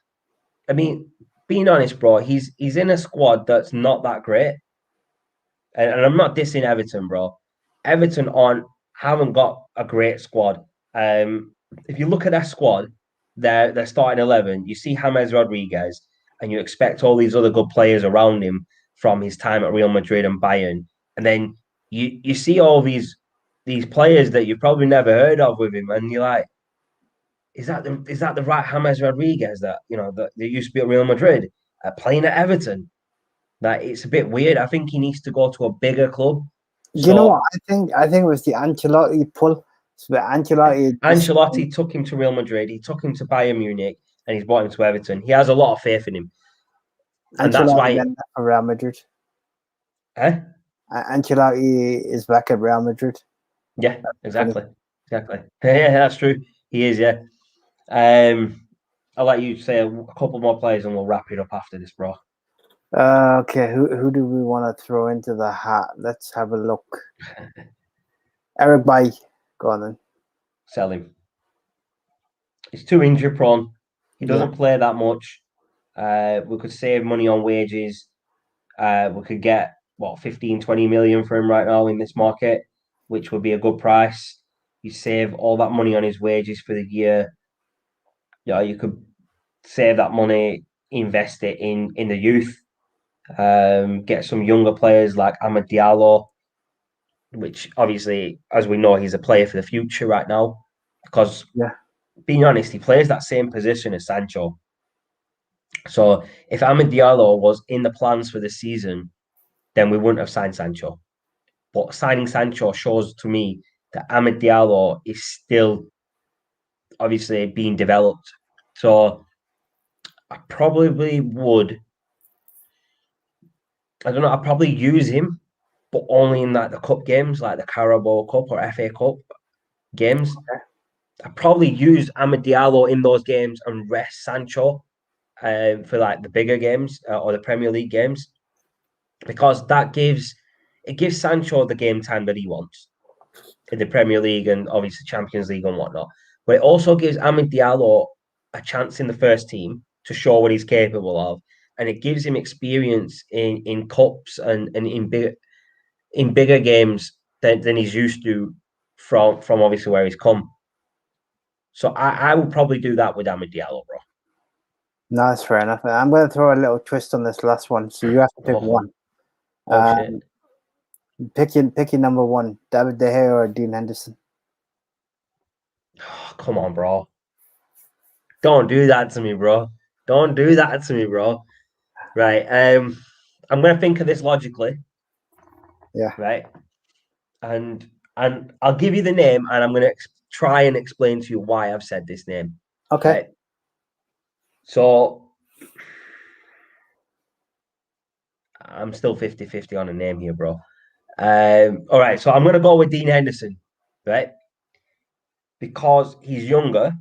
Speaker 1: I mean, being honest, bro, he's in a squad that's not that great. And I'm not dissing Everton, bro. Everton haven't got a great squad. If you look at their squad, their starting 11, you see James Rodriguez, and you expect all these other good players around him from his time at Real Madrid and Bayern, and then you see all these players that you've probably never heard of with him, and you're like, is that the right James Rodriguez that used to be at Real Madrid playing at Everton? That it's a bit weird. I think he needs to go to a bigger club.
Speaker 2: You know what? I think it was the Ancelotti pull. So
Speaker 1: Ancelotti took him to Real Madrid. He took him to Bayern Munich, and he's brought him to Everton. He has a lot of faith in him, and that's why.
Speaker 2: Then for Real Madrid. Ancelotti is back at Real Madrid.
Speaker 1: Yeah, exactly. Yeah, that's true. He is. Yeah. I'll let you say a couple more players, and we'll wrap it up after this, bro.
Speaker 2: Okay, who do we want to throw into the hat? Let's have a look. Eric Bailly, go on then.
Speaker 1: Sell him. He's too injury prone. He doesn't play that much. We could save money on wages. We could get 15, 20 million for him right now in this market, which would be a good price. You save all that money on his wages for the year. You could save that money, invest it in the youth, get some younger players like Amad Diallo, which obviously, as we know, he's a player for the future right now. Because
Speaker 2: Yeah.
Speaker 1: being honest, he plays that same position as Sancho. So if Amad Diallo was in the plans for the season, then we wouldn't have signed Sancho. But signing Sancho shows to me that Amad Diallo is still obviously being developed. So I probably would. I don't know. I'd probably use him, but only in like the cup games, like the Carabao Cup or FA Cup games. I probably use Amad Diallo in those games and rest Sancho for like the bigger games or the Premier League games because it gives Sancho the game time that he wants in the Premier League and obviously Champions League and whatnot. But it also gives Amad Diallo a chance in the first team to show what he's capable of, and it gives him experience in cups and in bigger games than he's used to from obviously where he's come. So I would probably do that with Amad Diallo, bro.
Speaker 2: No, that's fair enough. I'm going to throw a little twist on this last one. So you have to pick
Speaker 1: Oh,
Speaker 2: one.
Speaker 1: oh shit.
Speaker 2: Pick your number one, David De Gea or Dean Henderson.
Speaker 1: Oh, come on, bro. Don't do that to me, bro. Don't do that to me, bro. Right. I'm gonna think of this logically,
Speaker 2: Yeah.
Speaker 1: right? And I'll give you the name, and I'm gonna try and explain to you why I've said this name.
Speaker 2: Okay.
Speaker 1: Right. So I'm still 50-50 on a name here, bro. All right, so I'm gonna go with Dean Henderson, right? Because he's younger,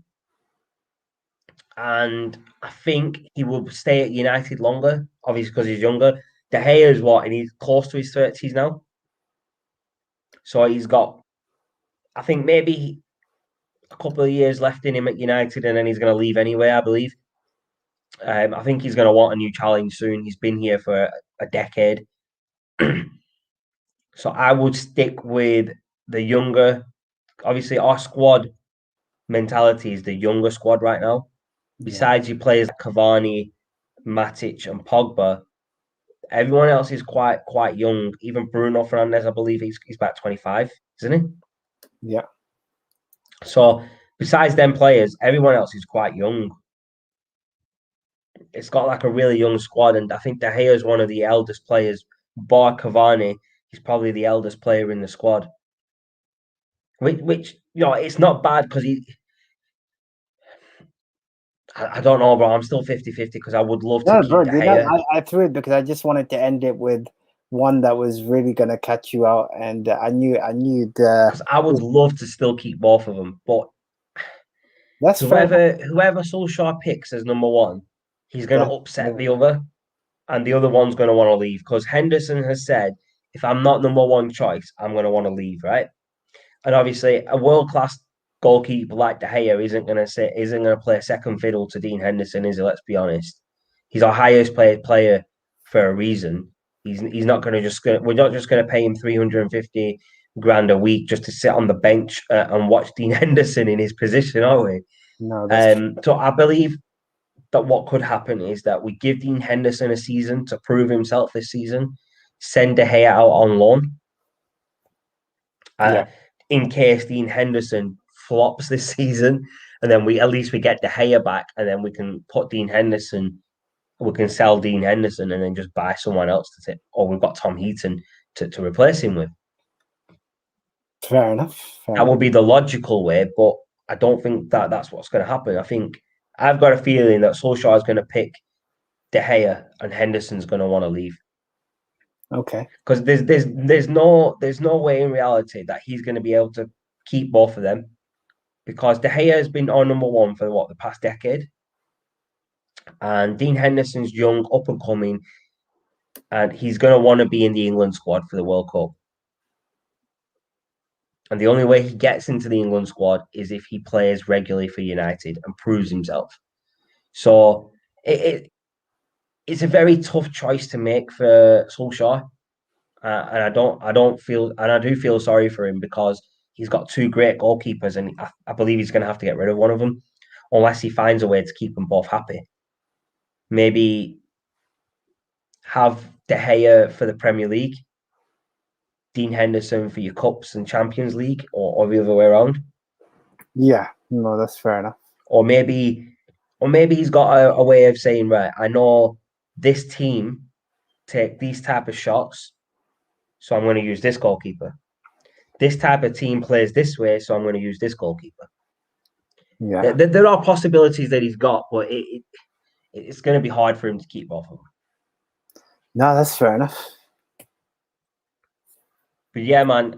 Speaker 1: and I think he will stay at United longer, obviously because he's younger. De Gea is what, and he's close to his 30s now. So he's got, I think maybe a couple of years left in him at United, and then he's going to leave anyway, I believe. I think he's going to want a new challenge soon. He's been here for a decade. So I would stick with the younger. Obviously, our squad mentality is the younger squad right now.
Speaker 2: Yeah.
Speaker 1: Besides you players like Cavani, Matic, and Pogba, everyone else is quite young. Even Bruno Fernandes, I believe he's about 25, isn't he?
Speaker 2: Yeah.
Speaker 1: So besides them players, everyone else is quite young. It's got like a really young squad, and I think De Gea is one of the eldest players. Bar Cavani, he's probably the eldest player in the squad. Which it's not bad because I don't know, bro. I'm still 50-50 because I would love to
Speaker 2: No,
Speaker 1: keep
Speaker 2: bro,
Speaker 1: De
Speaker 2: you know,
Speaker 1: Gea.
Speaker 2: I threw it because I just wanted to end it with one that was really going to catch you out, and I knew the.
Speaker 1: Because I would love to still keep both of them, but
Speaker 2: That's fair enough.
Speaker 1: whoever Solskjaer picks as number one, he's going to
Speaker 2: Gonna
Speaker 1: upset the other, and the other one's going to want to leave because Henderson has said, if I'm not number one choice, I'm going to want to leave, right? And obviously, a world class goalkeeper like De Gea isn't going to play second fiddle to Dean Henderson, is he? Let's be honest. He's our highest paid player for a reason. He's not going to we're not just going to pay him 350 grand a week just to sit on the bench and watch Dean Henderson in his position, are we?
Speaker 2: No, that's
Speaker 1: So I believe that what could happen is that we give Dean Henderson a season to prove himself this season, send De Gea out on loan, uh,
Speaker 2: yeah.
Speaker 1: in case Dean Henderson flops this season, and then we at least we get De Gea back, and then we can put Dean Henderson, we can sell Dean Henderson, and then just buy someone else to take, or we've got Tom Heaton to replace him with.
Speaker 2: Fair enough. Fair
Speaker 1: That
Speaker 2: enough.
Speaker 1: would be the logical way, but I don't think that that's what's going to happen. I think I've got a feeling that Solskjaer is going to pick De Gea and Henderson's going to want to leave
Speaker 2: Okay.
Speaker 1: because there's no way in reality that he's going to be able to keep both of them because De Gea has been our number one for the past decade, and Dean Henderson's young, up and coming, and he's going to want to be in the England squad for the World Cup. And the only way he gets into the England squad is if he plays regularly for United and proves himself. So it's a very tough choice to make for Solskjaer, and I do feel sorry for him because he's got two great goalkeepers, and I believe he's going to have to get rid of one of them, unless he finds a way to keep them both happy. Maybe have De Gea for the Premier League, Dean Henderson for your Cups and Champions League, or the other way around.
Speaker 2: Yeah, no, that's fair enough.
Speaker 1: Or maybe he's got a way of saying, right, I know this team take these type of shots, so I'm going to use this goalkeeper. This type of team plays this way, so I'm going to use this goalkeeper.
Speaker 2: Yeah,
Speaker 1: there are possibilities that he's got, but it's going to be hard for him to keep both of them.
Speaker 2: no, that's fair enough.
Speaker 1: But yeah, man,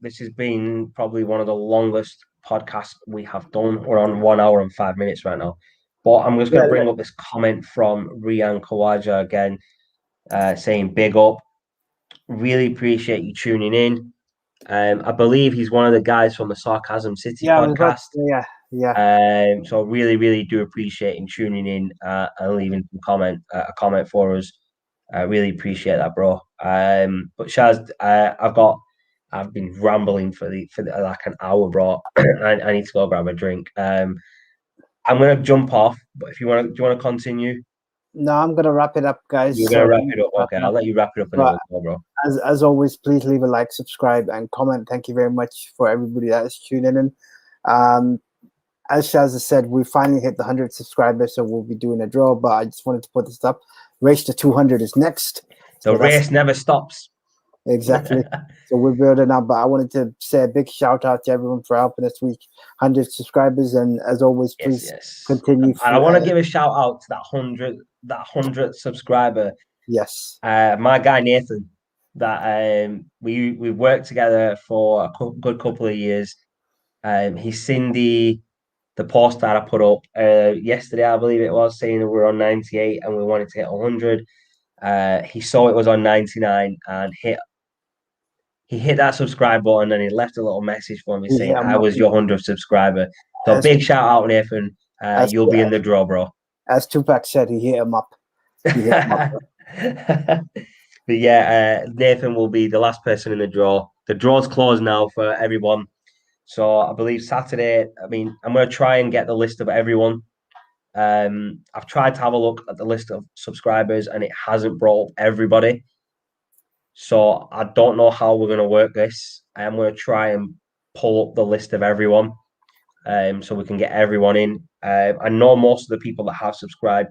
Speaker 1: this has been probably one of the longest podcasts we have done. We're on 1 hour and 5 minutes right now. But I'm just going to bring up this comment from Rian Kawaja again, saying big up. Really appreciate you tuning in. I believe he's one of the guys from the Sarcasm City podcast.
Speaker 2: Yeah.
Speaker 1: So really, really do appreciate him tuning in and leaving a comment for us. I really appreciate that, bro. But Shaz, I've been rambling for like an hour, bro. I need to go grab a drink. I'm gonna jump off, but do you want to continue?
Speaker 2: No, I'm gonna wrap it up, guys.
Speaker 1: You're gonna wrap it up, okay? I'll let you wrap it up, and then we'll go, bro.
Speaker 2: As always, please leave a like, subscribe, and comment. Thank you very much for everybody that is tuning in. As Shaz has said, we finally hit the 100 subscribers, so we'll be doing a draw. But I just wanted to put this up. Race to 200 is next.
Speaker 1: The race never stops.
Speaker 2: Exactly. So we're building up. But I wanted to say a big shout out to everyone for helping us reach 100 subscribers. And as always, please continue.
Speaker 1: And I want to give a shout out to that 100th subscriber.
Speaker 2: Yes.
Speaker 1: My guy Nathan. That we worked together for a good couple of years. He's seen the post that I put up yesterday, I believe it was, saying that we're on 98 and we wanted to get 100. He saw it was on 99 and he hit that subscribe button, and he left a little message for me saying, I was your 100th subscriber. So big shout out, Nathan. You'll be in the draw, bro.
Speaker 2: As Tupac said, he hit him up.
Speaker 1: But yeah, Nathan will be the last person in the draw. The draw's closed now for everyone. So I believe Saturday, I'm going to try and get the list of everyone. I've tried to have a look at the list of subscribers, and it hasn't brought up everybody. So I don't know how we're going to work this. I'm going to try and pull up the list of everyone, so we can get everyone in. I know most of the people that have subscribed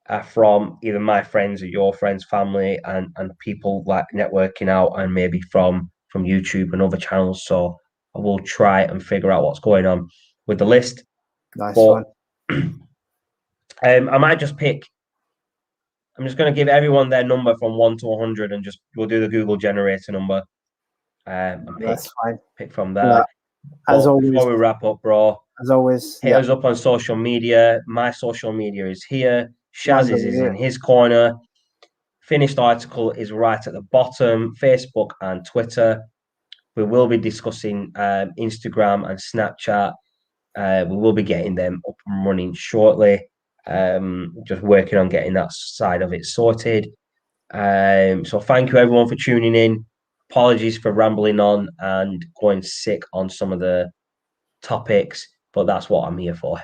Speaker 1: are from either my friends or your friends, family, and people like networking out, and maybe from YouTube and other channels. So I will try and figure out what's going on with the list.
Speaker 2: Nice one.
Speaker 1: I might just pick. I'm just going to give everyone their number from 1 to 100, and we'll do the Google generator number. And pick from there.
Speaker 2: As always,
Speaker 1: before we wrap up, bro.
Speaker 2: As always,
Speaker 1: hit us up on social media. My social media is here. Shaz's is in his corner. Finished article is right at the bottom. Facebook and Twitter. We will be discussing Instagram and Snapchat. We will be getting them up and running shortly. Just working on getting that side of it sorted. So thank you everyone for tuning in. Apologies for rambling on and going sick on some of the topics, but that's what I'm here for.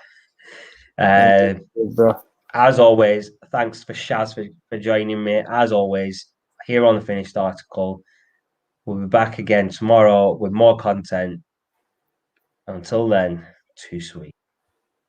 Speaker 1: As always, thanks for Shaz for joining me. As always, here on the Finished Article. We'll be back again tomorrow with more content. Until then, too sweet.